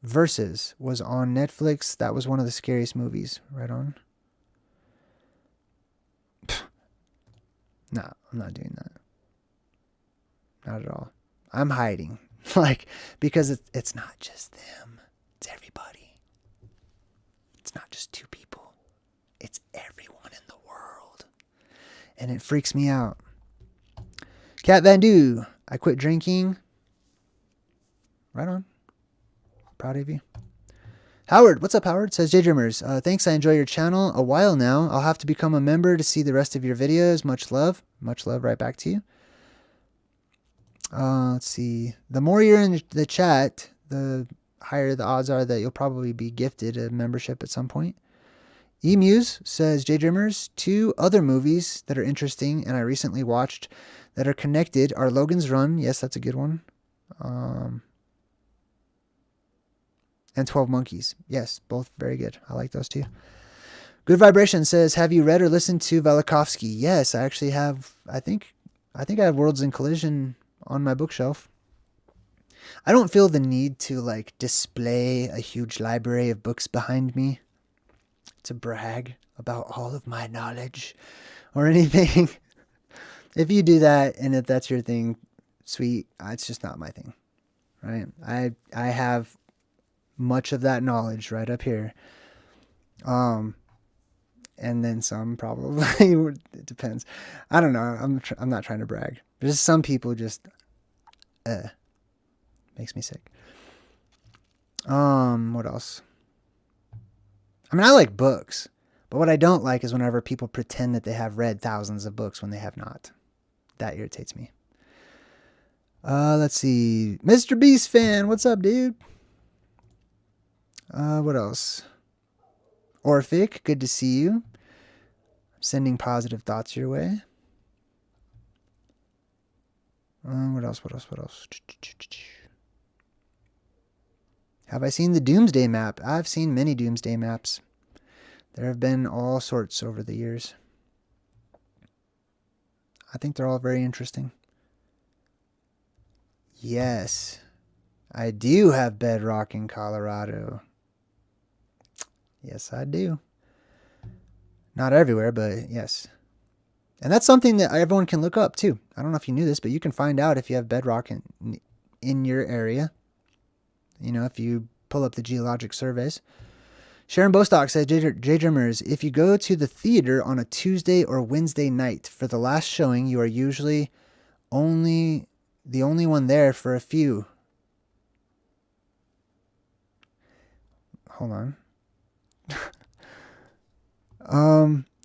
Versus was on Netflix. That was one of the scariest movies. Right on. No, I'm not doing that. Not at all. I'm hiding. Like, because it's not just them. It's everybody. It's not just two people. It's everyone in the world. And it freaks me out. Cat Van Du, I quit drinking. Right on. Proud of you. Howard, what's up, Howard? Says JayDreamerZ. Thanks, I enjoy your channel a while now. I'll have to become a member to see the rest of your videos. Much love. Much love right back to you. Let's see. The more you're in the chat, the higher the odds are that you'll probably be gifted a membership at some point. Emuse says, JayDreamerZ, 2 other movies that are interesting and I recently watched that are connected are Logan's Run. Yes, that's a good one. And 12 Monkeys. Yes, both very good. I like those too. Good Vibration says, have you read or listened to Velikovsky? Yes, I actually have. I think I have Worlds in Collision on my bookshelf. I don't feel the need to like display a huge library of books behind me to brag about all of my knowledge or anything. If you do that and if that's your thing, sweet. It's just not my thing. Right? I have much of that knowledge right up here. And then some probably. It depends. I don't know. I'm not trying to brag. Just some people just makes me sick. What else? I mean, I like books, but what I don't like is whenever people pretend that they have read thousands of books when they have not. That irritates me. Let's see. Mr. Beast fan, what's up, dude? What else? Orphic, good to see you. I'm sending positive thoughts your way. What else? Have I seen the Doomsday map? I've seen many Doomsday maps. There have been all sorts over the years. I think they're all very interesting. Yes, I do have bedrock in Colorado. Yes, I do. Not everywhere, but yes. And that's something that everyone can look up too. I don't know if you knew this, but you can find out if you have bedrock in your area. You know, if you pull up the geologic surveys. Sharon Bostock says, JayDreamerZ, if you go to the theater on a Tuesday or Wednesday night for the last showing, you are usually the only one there for a few. Hold on.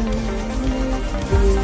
Ooh, ooh.